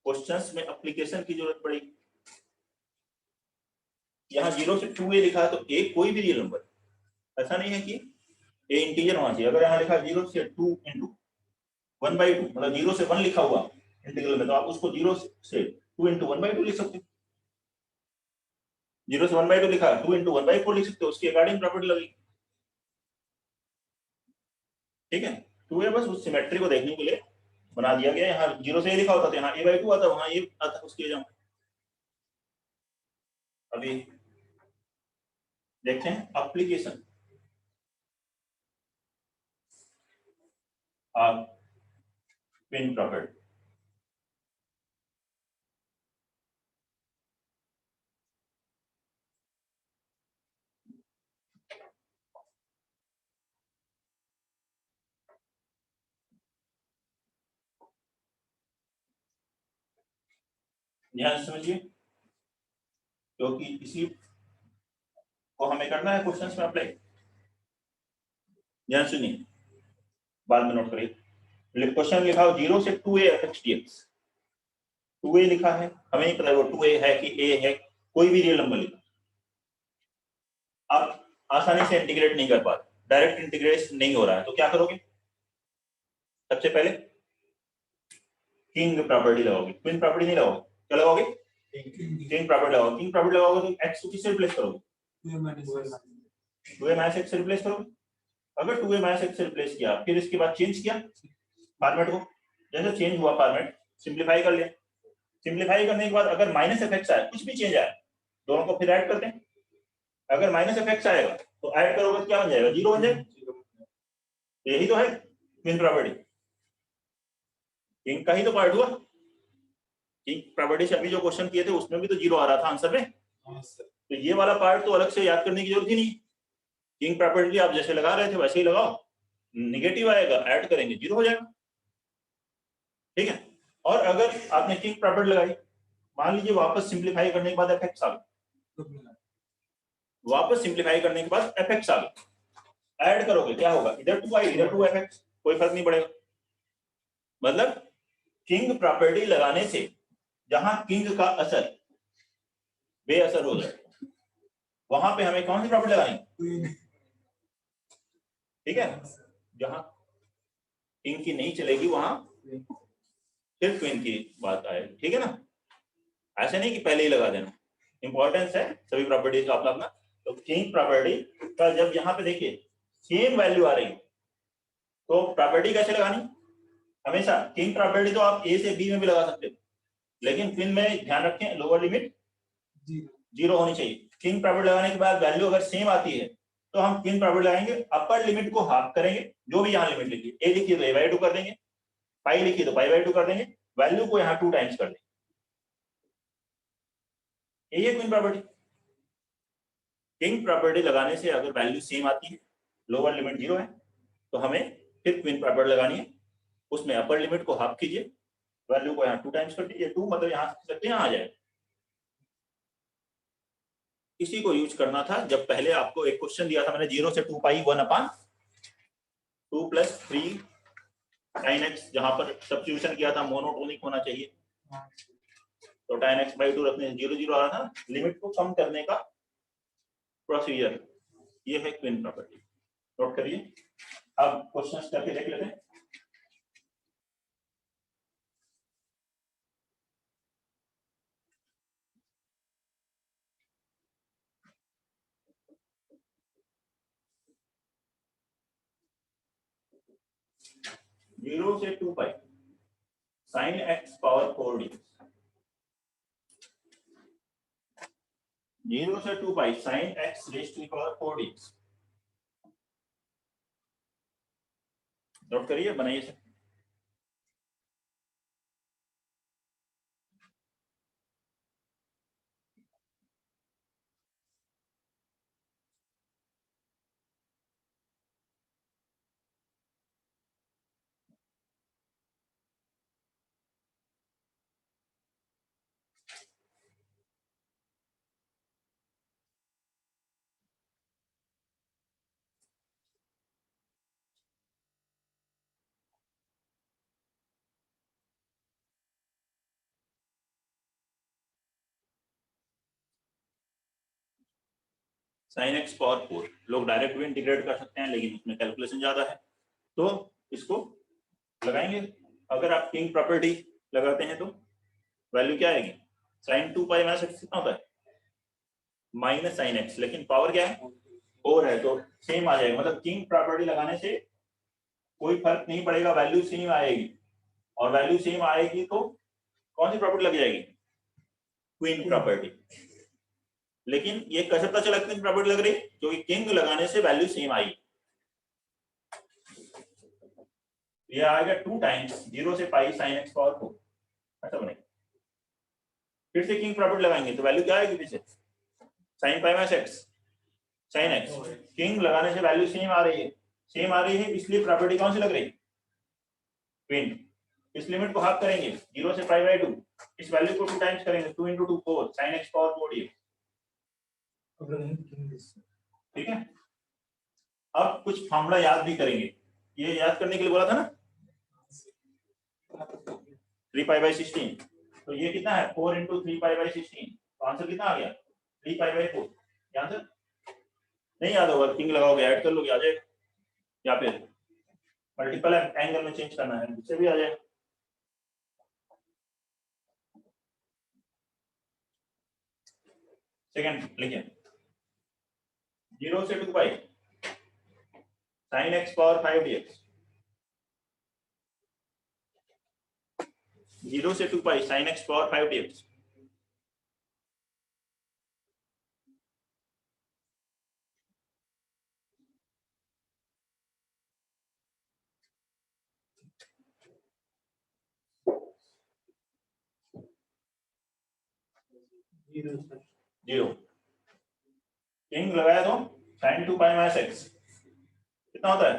क्वेश्चंस में एप्लीकेशन की जरूरत पड़ेगी। यहाँ 0 से 2a लिखा है तो a कोई भी रियल नंबर, ऐसा नहीं है कि a इंटीजर होना चाहिए। अगर यहाँ लिखा 0 से 2 इंटू 1/2, मतलब 0 से 1 लिखा हुआ इंटीग्रल में, तो आप उसको 0 से 2 इंटू 1/2 लिख सकते हो। 0 से 1/2 लिखा है 2 इंटू 1/4 लिख सकते हो, उसकी अकॉर्डिंग प्रॉपर्टी लगेगी। ठीक है, 2a बस उस सिमेट्री को देखने के लिए बना दिया गया। यहाँ 0 से a लिखा होता तो यहाँ a/2 आता, वहां a आता, उसकी वजह। अभी देखते हैं एप्लीकेशन ऑफ ट्विन प्रॉपर्टी। ध्यान समझिए, क्योंकि इसी को हमें करना है क्वेश्चंस में अप्लाई। ध्यान सुनिए, बाद में नोट करिए। क्वेश्चन लिखा हो 0 से 2a fx dx, 2a लिखा है, हमें नहीं पता वो 2a है कि a है, कोई भी रियल नंबर लिखा, आप आसानी से इंटीग्रेट नहीं कर पाते, डायरेक्ट इंटीग्रेट नहीं हो रहा है, तो क्या करोगे? सबसे पहले किंग प्रॉपर्टी लगाओगे, ट्विन प्रॉपर्टी नहीं लगाओगे, क्या लगाओगे? किंग प्रॉपर्टी लगाओगे। किंग प्रॉपर्टी लगाओगे तो x को किससे रिप्लेस करोगे? 2a माइनस x से रिप्लेस करोगे। अगर 2a माइनस x से रिप्लेस किया, फिर इसके बाद चेंज किया फॉर्मेट को, जैसे चेंज हुआ फॉर्मेट, सिंपलीफाई कर लिया। सिंपलीफाई करने के बाद अगर माइनस fx आए, कुछ भी चेंज आए, दोनों को फिर ऐड करते हैं। अगर माइनस fx आएगा तो ऐड करोगे तो क्या बन जाएगा? 0 बन जाएगा। यही तो है ट्विन प्रॉपर्टी, किंग का ही तो पार्ट हुआ। किंग प्रॉपर्टी से अभी जो क्वेश्चन किए थे उसमें भी तो 0 आ रहा था आंसर में, तो ये वाला पार्ट तो अलग से याद करने की जरूरत ही नहीं। किंग प्रॉपर्टी आप जैसे लगा रहे थे वैसे ही लगाओ, निगेटिव आएगा ऐड करेंगे 0 हो जाएगा। ठीक है, और अगर आपने किंग प्रॉपर्टी लगाई, मान लीजिए वापस सिंपलीफाई करने के बाद एफएक्स आ गया, वापस सिंपलीफाई करने के बाद एफएक्स आ गया, ऐड करोगे क्या होगा? इधर 2i इधर 2fx, कोई फर्क नहीं पड़ेगा। मतलब किंग प्रॉपर्टी लगाने से जहां किंग का असर बेअसर हो जाए, वहां पे हमें कौन सी प्रॉपर्टी लगानी? ठीक है, जहां किंग की नहीं चलेगी वहां फिर ट्विन की बात आएगी। ठीक है ना, ऐसे नहीं कि पहले ही लगा देना। इंपॉर्टेंस है सभी प्रॉपर्टीज का अपना अपना। तो किंग प्रॉपर्टी का जब यहाँ पे देखिए सेम वैल्यू आ रही है तो प्रॉपर्टी कैसे लगानी? हमेशा किंग प्रॉपर्टी तो आप ए से बी में भी लगा सकते हो, लेकिन ट्विन में ध्यान रखें लोअर लिमिट 0 होनी चाहिए। किंग प्रॉपर्टी लगाने के बाद वैल्यू अगर सेम आती है तो हम किंग प्रॉपर्टी लगाएंगे, अपर लिमिट को हाफ करेंगे, जो भी यहाँ लिमिट लिखी ए लिखी तो a/2 कर देंगे, पाई लिखी तो पाई/2 कर देंगे, वैल्यू को यहाँ 2 टाइम्स कर देंगे। ये क्वीन प्रॉपर्टी। किंग प्रॉपर्टी लगाने से अगर वैल्यू सेम आती है लोअर लिमिट 0 है, तो हमें फिर क्वीन प्रॉपर्टी लगानी है। उसमें अपर लिमिट को हाफ कीजिए, वैल्यू को यहाँ 2 टाइम्स कर दीजिए, 2 मतलब यहाँ से यहाँ आ जाए। इसी को यूज करना था जब पहले आपको एक क्वेश्चन दिया था मैंने, 0 से 2 पाई 1/2 + 3 sin x, जहां पर सब्स्टिट्यूशन किया था मोनोटोनिक होना चाहिए, तो tan x/2 रखने से 0 0 आ रहा था। लिमिट को कम करने का प्रोसीजर ये है क्वीन प्रॉपर्टी, नोट करिए। अब क्वेश्चंस करके देख लेते हैं। जीरो से 2 pi sin x power 4 dx, 0 से 2 pi sin x raise to the power 4 dx, note करिए, बनाइए सर। sin x पावर 4 लोग डायरेक्ट भी इंटीग्रेट कर सकते हैं, लेकिन उसमें कैलकुलेशन ज्यादा है, तो इसको लगाएंगे। अगर आप किंग प्रॉपर्टी लगाते हैं तो वैल्यू क्या आएगी, sin 2 पाई माइनस x कितना होता है, माइनस sin x, लेकिन पावर क्या है 4 है, तो सेम आ जाएगा। मतलब किंग प्रॉपर्टी लगाने से कोई फर्क नहीं पड़ेगा, वैल्यू सेम आएगी, और वैल्यू सेम आएगी तो कौन सी प्रॉपर्टी लग जाएगी, क्वीन प्रॉपर्टी। लेकिन ये कैसे पता चला क्वीन प्रॉपर्टी लग रही है, क्योंकि किंग लगाने से वैल्यू सेम आई। ये आएगा 2 टाइम्स 0 से पाई sin x पावर 4, ऐसा बनेगा। फिर से किंग प्रॉपर्टी लगाएंगे तो वैल्यू क्या आएगी, फिर से sin pi minus x sin x। King लगाने से वैल्यू सेम आ रही है, सेम आ रही है, इसलिए प्रॉपर्टी कौन सी लग रही है, क्वीन। इस लिमिट को हाफ करेंगे 0 से पाई बाय 2, इस वैल्यू को 2 टाइम्स करेंगे, 2 × 2 4 sin x पावर 4 dx, ठीक है। अब कुछ फॉर्मूला याद भी करेंगे, ये याद करने के लिए बोला था ना, 3 पाई बाय 16, तो ये कितना है 4 × 3 पाई बाय 16, तो आंसर कितना आ गया 3 पाई बाय 4। ये आंसर नहीं याद होगा, किंग लगाओगे ऐड कर लोगे आ जाएगा, या फिर मल्टीपल एंगल में चेंज करना है उससे भी आ जाएगा। सेकंड लिखिए, 0 से 2 pi sin x power 5 dx, 0 से 2 pi sin x power 5 dx, zero. King लगाया तो sin 2 पाई माइनस x कितना होता है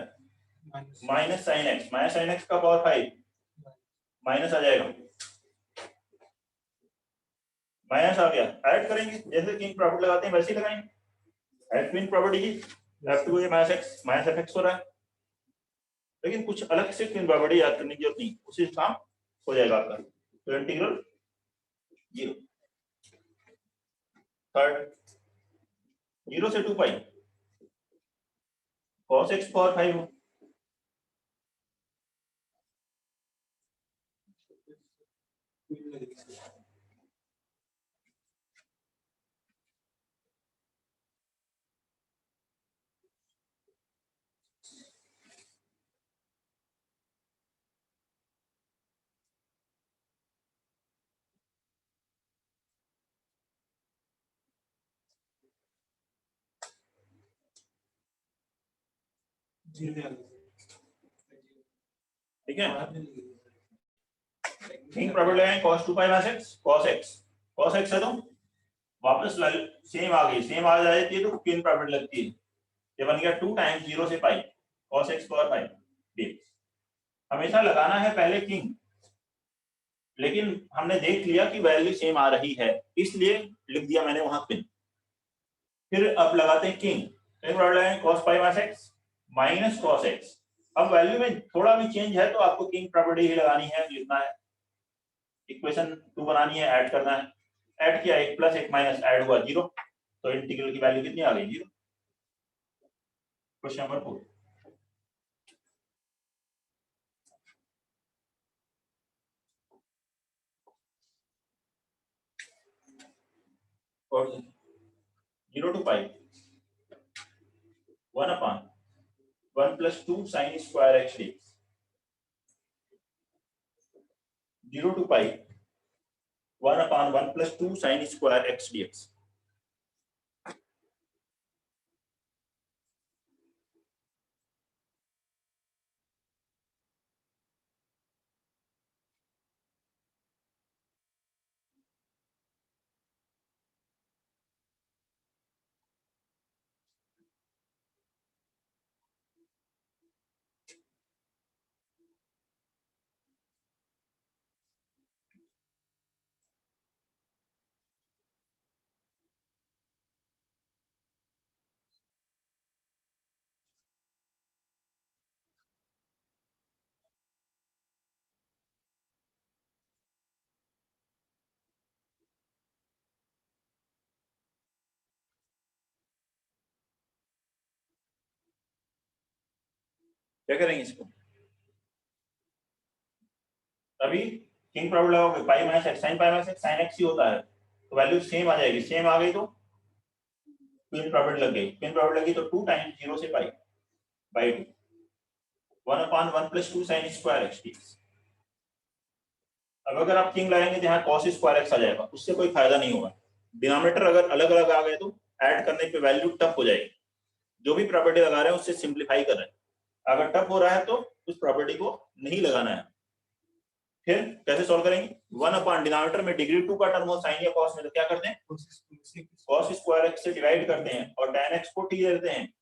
minus sin x, minus sin x का पावर 5, माइनस आ जाएगा, माइनस आ गया, ऐड करेंगे जैसे किंग प्रॉपर्टी लगाते हैं वैसे ही लगाएंगे, ऐड क्वीन प्रॉपर्टी की f2 minus x minus fx हो रहा है, लेकिन कुछ अलग से क्वीन प्रॉपर्टी याद करने की जरूरत नहीं, उसी काम हो जाएगा आपका। तो इंटीग्रल 0। थर्ड, 0 से 2 पाई cos x पावर 5 हो, ठीक है। किंग प्रॉपर्टी लगाएं cos 2 पाई माइनस x cos x है तो वापस सेम आ गई, सेम आ जाती है तो क्वीन प्रॉपर्टी लगती है, ये बन गया 2 टाइम्स 0 से पाई cos x पावर 5 dx। हमेशा लगाना है पहले किंग, लेकिन हमने देख लिया कि वैल्यू सेम आ रही है, इसलिए लिख दिया मैंने वहां किंग। फिर अब लगाते हैं king, cos pi minus x minus cos x। अब वैल्यू में थोड़ा भी चेंज है तो आपको किंग प्रॉपर्टी ही लगानी है, लिखना है, इक्वेशन 2 बनानी है, ऐड करना है। ऐड किया, 1 प्लस 1 माइनस, ऐड हुआ 0, तो इंटीग्रल की वैल्यू कितनी आ गई? 0। Question number 4। और 0 to pi 1 upon 1 plus 2 sine square x dx। 0 to pi 1 upon 1 plus 2 sine square x dx। क्या करेंगे इसको? अभी किंग प्रॉपर्टी लगाओगे, pi minus x, sine pi minus x sine x ही होता है, तो वैल्यू सेम आ जाएगी। सेम आ गई तो क्वीन प्रॉपर्टी लग गई, क्वीन प्रॉपर्टी लगी तो 2 टाइम्स 0 से पाई by 2 1 upon 1 plus 2 sine square x dx। अब अगर आप किंग लगाएंगे तो यहाँ cos स्क्वायर एक्स आ जाएगा, उससे कोई फायदा नहीं होगा। डिनोमिनेटर अगर अलग अलग आ गए तो ऐड करने पे वैल्यू टफ हो जाएगी। जो भी प्रॉपर्टी लगा रहे हैं उससे सिंप्लीफाई कर रहे हैं। अगर टफ हो रहा है तो उस प्रॉपर्टी को नहीं लगाना है। फिर कैसे सॉल्व करेंगे? 1 अपॉन डिनोमिनेटर में डिग्री 2 का टर्म हो साइन या cos में, तो क्या करते हैं? cos स्क्वायर एक्स से डिवाइड करते हैं और tan x को t लेते हैं।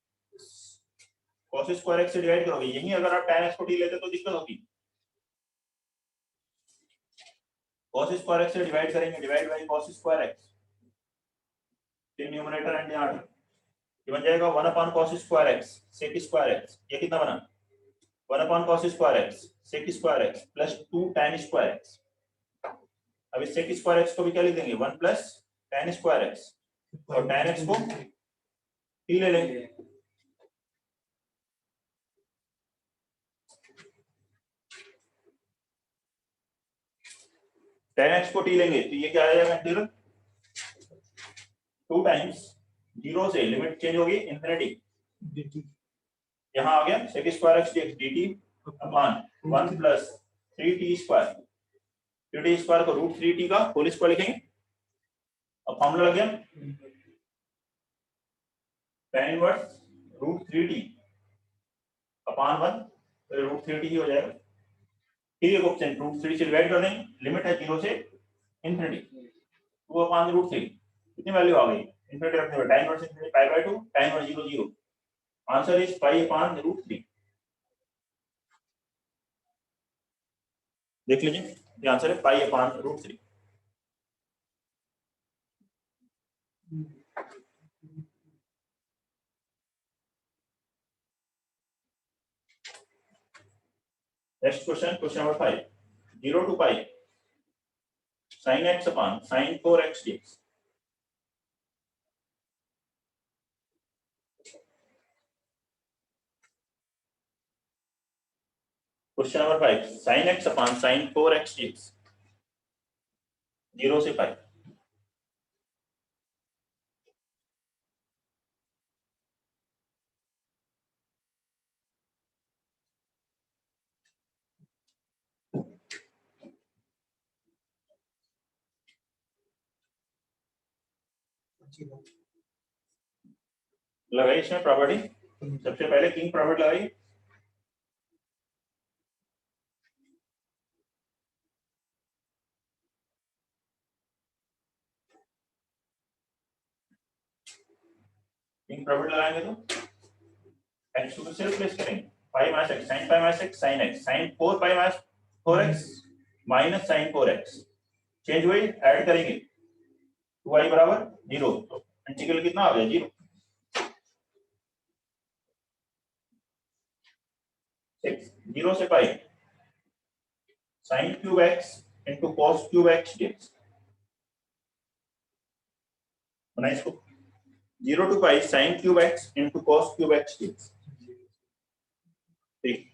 cos स्क्वायर एक्स से डिवाइड करोगे, यही अगर आप tan x को t लेते तो दिक्कत होगी। cos स्क्वायर एक्स से डिवाइड करेंगे, divide by cos square x, numerator and denominator, ये बन जाएगा 1 upon cos square x sec square x. ये कितना बना? 1 upon cos square x sec square x plus 2 tan square x. अब इस sec स्क्वायर एक्स को भी क्या लिख देंगे? 1 प्लस tan स्क्वायर एक्स, और tan x को t ले लेंगे। tan x को t लेंगे तो ये क्या आ जाएगा? इंटीग्रल 2 टाइम्स 0 से लिमिट चेंज होगी इंफिनिटी, यहाँ आ गया sec square x dx dt upon 1 plus 3t square, 3t square को रूट 3t का होल स्क्वायर लिखेंगे। अब फॉर्मूला लग गया tan inverse root 3t upon 1, तो रूट 3t ही हो जाएगा। ठीक है, ऑप्शन रूट 3 से डिवाइड कर देंगे, लिमिट है 0 से इंफिनिटी, 2 अपॉन रूट 3, कितनी वैल्यू आ गई? इंफिनिटी रखने पर tan inverse infinity pi by 2, tan inverse 0 0, answer is pi upon root 3। देख लीजिए, ये आंसर है pi upon root 3। Next question, question number 5, 0 to pi sin x upon sin 4x dx। Question number 5, sin x upon sin 4x dx, 0 से पाई। लगाई इसमें property, सबसे पहले king property लगाई, किंग प्रॉपर्टी लगाएंगे तो x को किससे रिप्लेस करेंगे, पाई minus x, sin pi minus x sin x, sin 4 pi minus 4x minus sin 4x, change हुई, ऐड करेंगे 2i बराबर 0, तो इंटीग्रल कितना आ गया 0। 0 से pi sin cube x into cos cube x dx, बना इसको 0 to pi sin cube x into cos cube x dx, ठीक।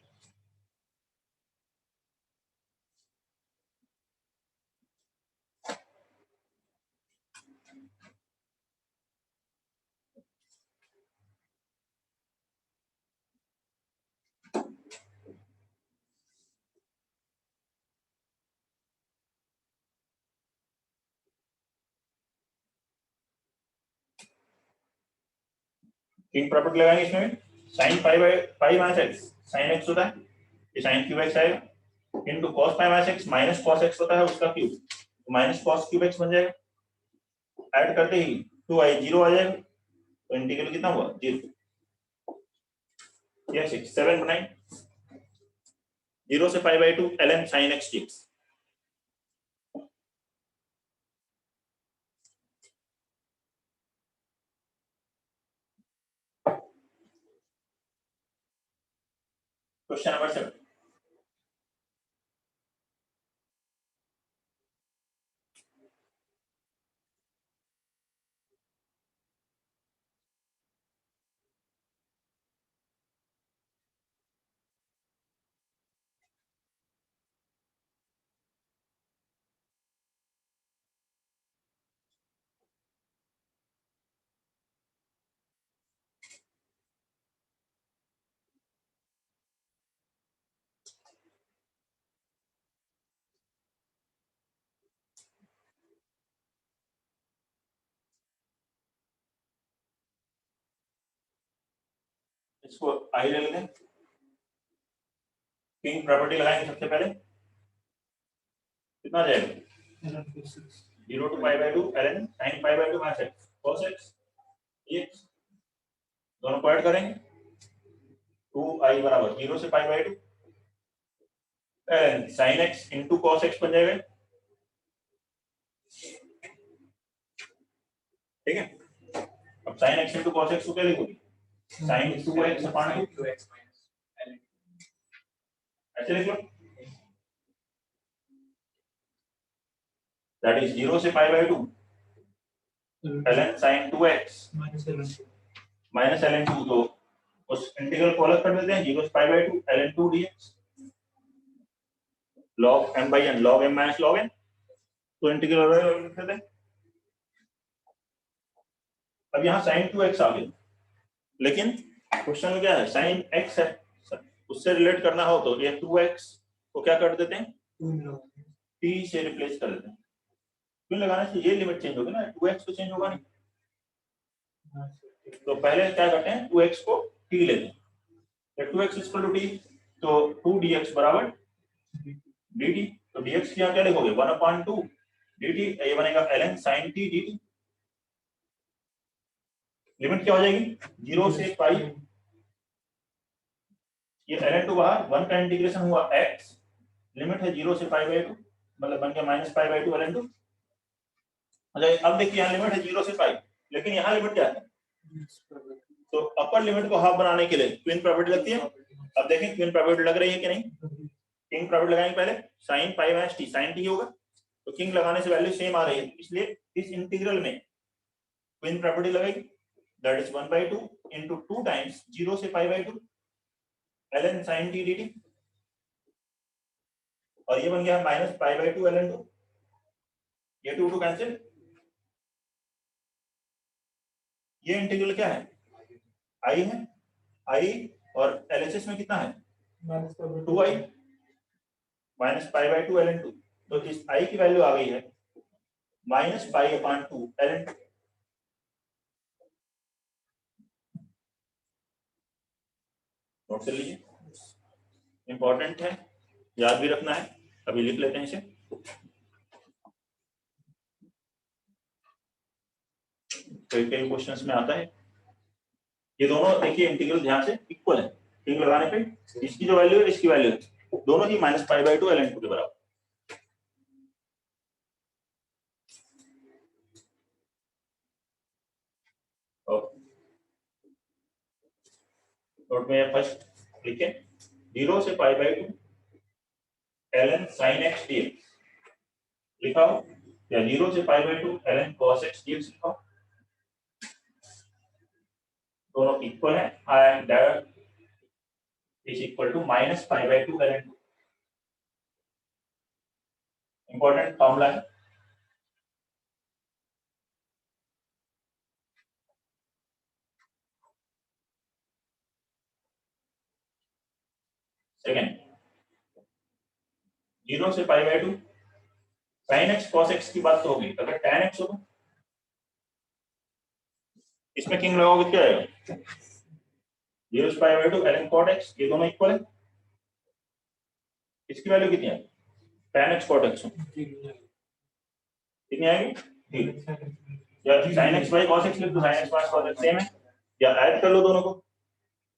किंग प्रॉपर्टी लगाएंगे इसमें, sin pi minus x sin x होता है, ये sin क्यूब x आएगा, into cos pi minus x minus cos x होता है उसका क्यूब, तो माइनस cos क्यूब x बन जाएगा, ऐड करते ही 2i 0 आ जाएगा, तो इंटीग्रल कितना हुआ 0। ये 7 बनाएं, 0 से पाई by 2 ln sin x dx, question number 7। इसको आई ले लेंगे, किंग प्रॉपर्टी लगाएंगे सबसे पहले, कितना आ जाएगा 0 to pi by 2 ln sin pi by 2 minus x cos x dx, दोनों को ऐड करेंगे 2i बराबर 0 से पाई by 2 ln sin x into cos x बन जाएगा, ठीक है। अब sin x into cos x को क्या लिखोगे, sin 2x अपॉन 2x ऐसे लिख लो, दैट इज 0 से पाई by 2 ln sin 2x minus ln 2, तो उस इंटीग्रल को अलग कर देते हैं, 0 से पाई by 2 ln 2 dx log m by n log m minus log n, तो इंटीग्रल अलग लिख देते हैं। अब यहाँ sin 2x आ गया, लेकिन क्वेश्चन में क्या है sin x है, उससे रिलेट करना हो तो ये 2x को क्या कर देते हैं, t से रिप्लेस कर देते हैं, क्यों लगाने से ये लिमिट चेंज होगी ना, 2x तो चेंज होगा नहीं, तो पहले क्या करते हैं 2x को t लेते हैं, तो 2x इक्वल टू t, तो 2dx बराबर dt, तो dx की यहाँ क्या लिखोगे 1/2 dt, ये बनेगा ln sin t dt, limit क्या हो जाएगी 0 से पाई, ये ln 2 बाहर 1 का इंटीग्रेशन हुआ x, लिमिट है 0 से पाई बाई 2, मतलब बन गया माइनस पाई बाई 2 ln 2। अच्छा अब देखिए यहाँ लिमिट है 0 से पाई, लेकिन यहाँ लिमिट क्या है, तो अपर लिमिट को हाफ बनाने के लिए क्वीन प्रॉपर्टी लगती है। अब देखें क्वीन प्रॉपर्टी लग रही है कि नहीं, किंग प्रॉपर्टी लगाएंगे पहले, sin pi minus t sin t होगा, तो किंग लगाने से वैल्यू सेम आ रही है, इसलिए इस इंटीग्रल में क्वीन प्रॉपर्टी लगेगी, दैट इज 1/2 into 2 times 0 से पाई by 2 ln sin t dt, और ये बन गया माइनस पाई बाई 2 ln 2, ये 2 कैंसिल, ये इंटीग्रल क्या है i है, i और LHS में कितना है 2i minus pi by 2 ln 2, तो इस i की वैल्यू आ गई है minus pi upon 2 ln 2, note कर लीजिए, इंपॉर्टेंट है, याद भी रखना है, अभी लिख लेते हैं इसे। कई क्वेश्चंस में आता है ये दोनों देखिए इंटीग्रल ध्यान से इक्वल है, ठीक लगाने पे इसकी जो वैल्यू है इसकी वैल्यू है दोनों ही -π/2 ln2 के बराबर। नोट में फर्स्ट लिखे 0 से π/2 ln sin x dx लिखा हो या 0 से π/2 ln cos x dx लिखा हो, दोनों इक्वल है and that is equal to -π/2 ln2। Important formula है। सेकेंड 0 से π/2 sin x cos x की बात तो होगी, अगर tan x हो इसमें किंग लगाओगे क्या आएगा 0 से π/2 ln cot x, ये दोनों इक्वल है, इसकी वैल्यू कितनी है tan x cot x कितनी आएगी या sin x cos x लिख दो, sin x cos x same है या ऐड कर लो दोनों को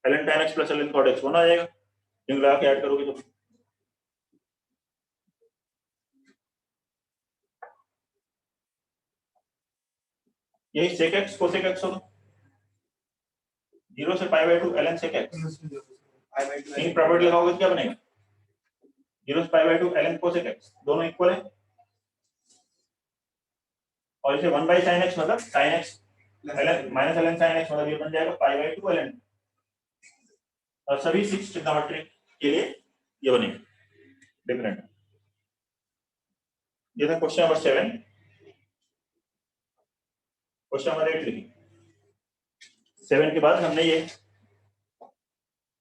ln tan x plus ln cot x होना आएगा, किंग लगा के ऐड करोगे तो यही sec x cosec x होगा 0 से π/2 ln sec x, in property लगाओगे क्या बनेगा 0 से π/2 ln cosec x, दोनों इक्वल है और इसे 1/sin x मतलब sin x ln -ln sin x मतलब ये बन जाएगा π/2 ln, और सभी 6 ट्रिग्नोमेट्री के लिए ये बनेगा डिफरेंट। ये था क्वेश्चन नंबर 7। क्वेश्चन नंबर 8 लिखिए। 7 के बाद हमने ये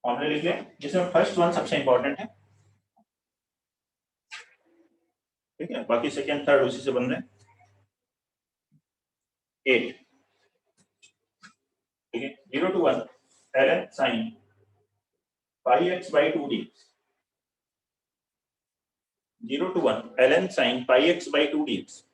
फॉर्मूले लिखे जिसमें फर्स्ट वन सबसे इंपॉर्टेंट है, ठीक है, बाकी सेकंड थर्ड उसी से बन रहे हैं। 8 ठीक है 0 to 1 ln sin πx/2 dx, 0 to 1 ln sin πx/2 dx,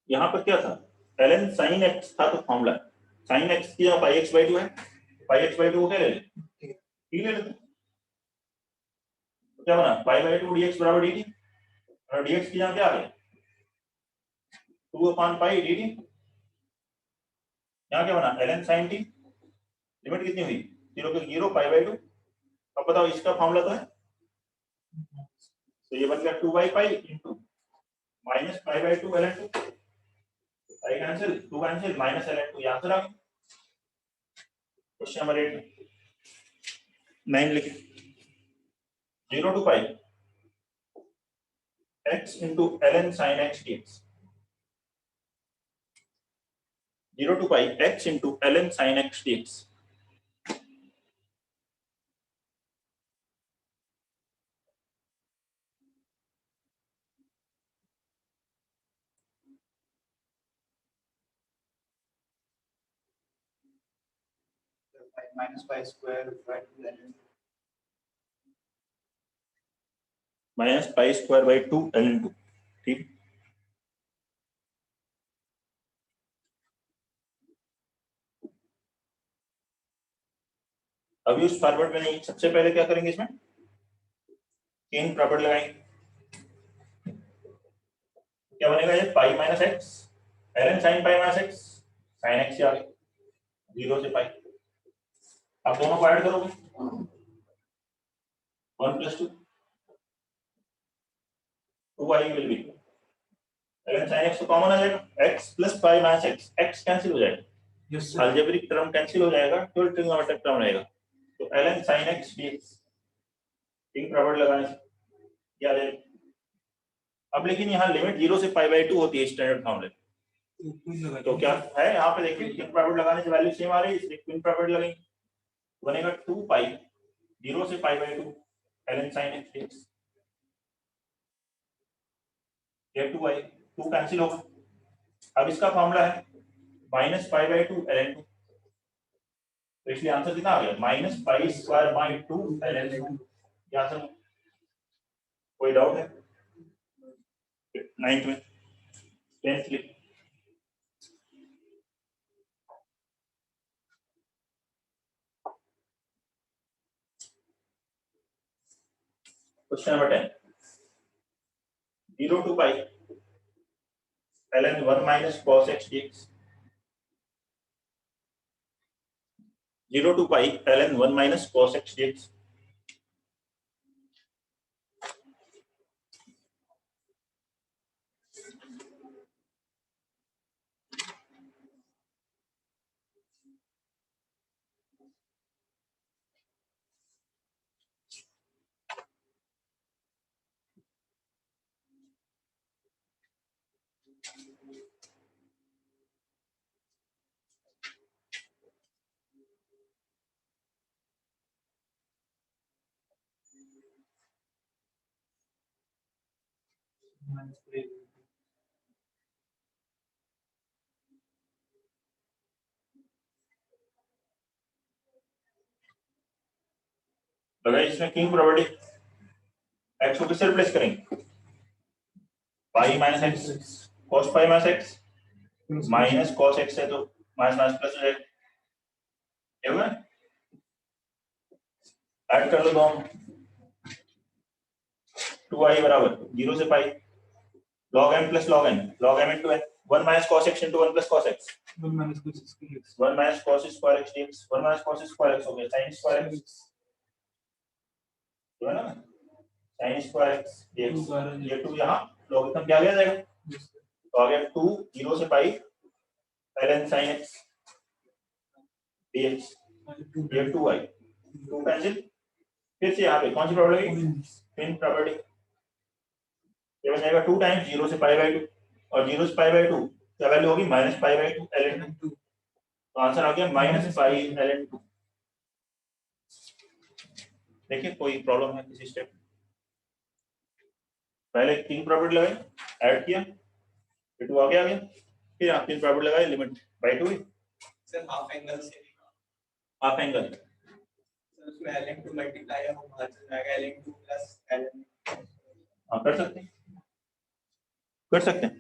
यहाँ पर क्या था ln sin x था तो फॉर्मूला sin x की जगह πx/2 है, πx/2 को क्या ले लेते t ले लेते, तो क्या बना π/2 dx बराबर dt, और dx की जगह क्या आ गया 2/π dt, यहाँ क्या बना ln sin t, लिमिट कितनी हुई 0 के 0 π/2, अब बताओ इसका फॉर्मूला तो है, तो ये बन गया 2/π into -π/2 ln2, pi cancel 2 cancel -ln2, ये आंसर आ गया। क्वेश्चन नंबर 8 9 लिखे 0 to π x into ln sin x dx, 0 to π x into ln sin x dx, -π² -π² / 2 ln2, ठीक। अभी उस फॉर्मेट में नहीं, सबसे पहले क्या करेंगे इसमें चेन प्रॉपर्टी लगाएंगे, क्या बनेगा ये पाई - x ln sin पाई - x sin x आ गया 0 से पाई, आप दोनों को ऐड करोगे 1 + 2 2i will be ln sin x तो कॉमन आ जाएगा x + पाई - x, x कैंसिल हो जाएगा, अलजेब्रिक टर्म कैंसिल हो जाएगा, केवल ट्रिग्नोमेट्रिक टर्म रहेगा, तो ln sin x dx king property लगाने से क्या आ जाएगा? अब लेकिन यहाँ लिमिट 0 से π/2 होती है स्टैंडर्ड फॉर्मूले, तो क्या है यहाँ पे देखिए किंग प्रॉपर्टी लगाने से वैल्यू सेम आ रही है, इसलिए किंग प्रॉपर्टी लगेंगे, बनेगा 2π 0 से π/2 ln sin x dx, ये 2i 2 कैंसिल होगा। अब इसका फॉर्मूला है -π/2 ln 2, तो इसलिए आंसर कितना आ गया -π²/2 ln 2। क्या सर कोई डाउट है? 9th में 10th में question number 10 0 to π ln 1 minus cos x dx 0 to π ln 1 minus cos x dx अगर इसमें किंग प्रॉपर्टी x को किससे रिप्लेस करेंगे? पाई minus x cos pi minus x minus cos x है तो माइनस माइनस प्लस हो जाएगा, ऐड कर लो दोनों, 2i बराबर 0 से पाई log m plus log n into n 1 minus cos x into 1 plus cos x 1 minus cos square x dx 1 minus cos square x हो गया sin square x, तो है ना sin square x dx, ये 2 यहाँ logarithm क्या आ जाएगा, तो आ गया 2 0 से पाई ln sin x dx, ये 2i 2 कैंसिल, फिर से यहाँ पे कौन सी प्रॉपर्टी, पिन प्रॉपर्टी, ये बन जाएगा 2 टाइम्स 0 से π/2 और 0 से π/2 क्या वैल्यू होगी -π/2 ln 2, तो आंसर आ गया -π ln 2। देखिए कोई प्रॉब्लम है किसी स्टेप, पहले किंग प्रॉपर्टी लगाई, ऐड किया, फिर 2 आगे आ गया, फिर आप किंग प्रॉपर्टी लगाई, limit by 2 sir half angle से हाफ एंगल सर उसमें ln 2 मल्टीप्लाई हो बाहर से जाएगा ln 2 प्लस ln, हाँ कर सकते हैं, कर सकते हैं।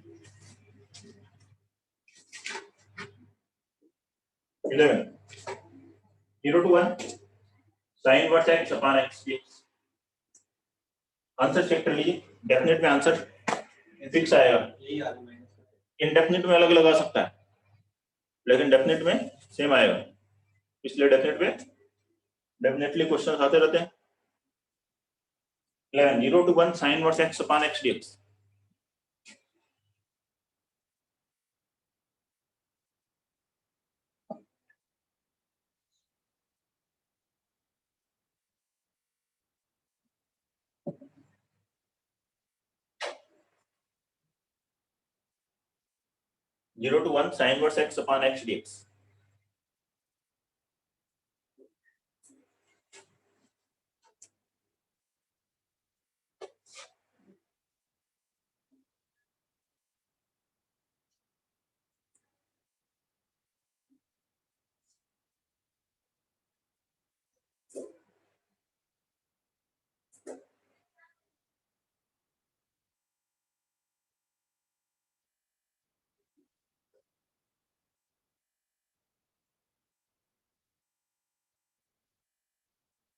11 0 to 1 sin inverse x upon x dx, answer check कर लीजिए, डेफिनेट में आंसर फिक्स आएगा, यही आ रहा है, इनडेफिनेट में अलग लगा सकता है लेकिन डेफिनेट में सेम आएगा, इसलिए डेफिनेट में डेफिनेटली क्वेश्चन आते रहते हैं। 11 0 to 1 sin inverse x upon x dx, zero to 1 sin inverse x upon x dx,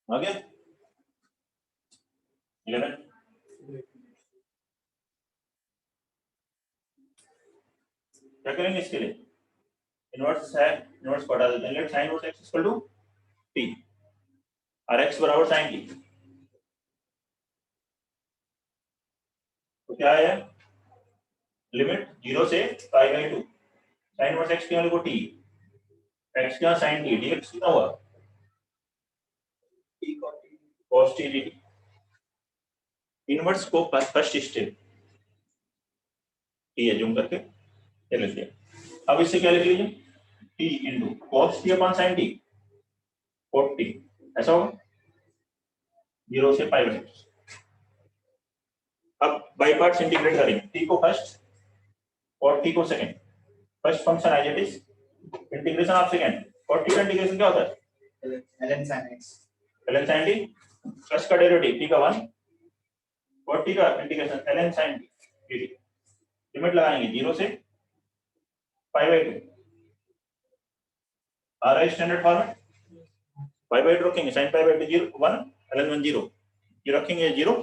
आ गया 11 क्या करेंगे इसके लिए, इनवर्स है, इनवर्स को हटा देते हैं, let sin inverse x equal to t और x बराबर sin t, तो क्या है लिमिट 0 से π/2 sin इनवर्स x की वैल्यू को t, x का sin t dx कितना हुआ cos t dt। इनवर्स को फर्स्ट स्टेप ये जूम करके ये लिख दिया। अब इससे क्या लिख लीजिए, t into cos t upon sin t, cot t, ऐसा होगा 0 से पाई बटे। अब बाई पार्ट्स इंटीग्रेट करेंगे, t को फर्स्ट और t को second. First function I jet is integration of second, और t का इंटीग्रेशन क्या होता है, ln sin x, ln sin t, first का डेरिवेटिव t का 1 और t का integration ln sin t dt। Limit लगाएंगे 0 से पाई बाय 2, आ रहा है स्टैंडर्ड फॉर्मेट। पाई बाय 2 रखेंगे, sin पाई बाय 2 0 1 ln 1 0, ये रखेंगे 0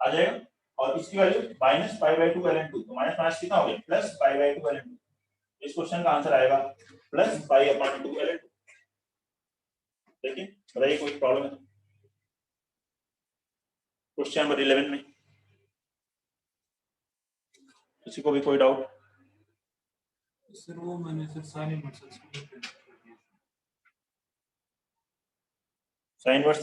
आ जाएगा, और इसकी value minus pi by 2 ln 2, तो माइनस माइनस कितना हो गया, प्लस पाई बाय 2 ln 2। इस क्वेश्चन का आंसर आएगा प्लस पाई अपॉन 2 ln 2। देखिए बताइए कोई प्रॉब्लम है क्वेश्चन नंबर 11 में, किसी को भी कोई डाउट? सर वो मैंने sir sine inverse sine inverse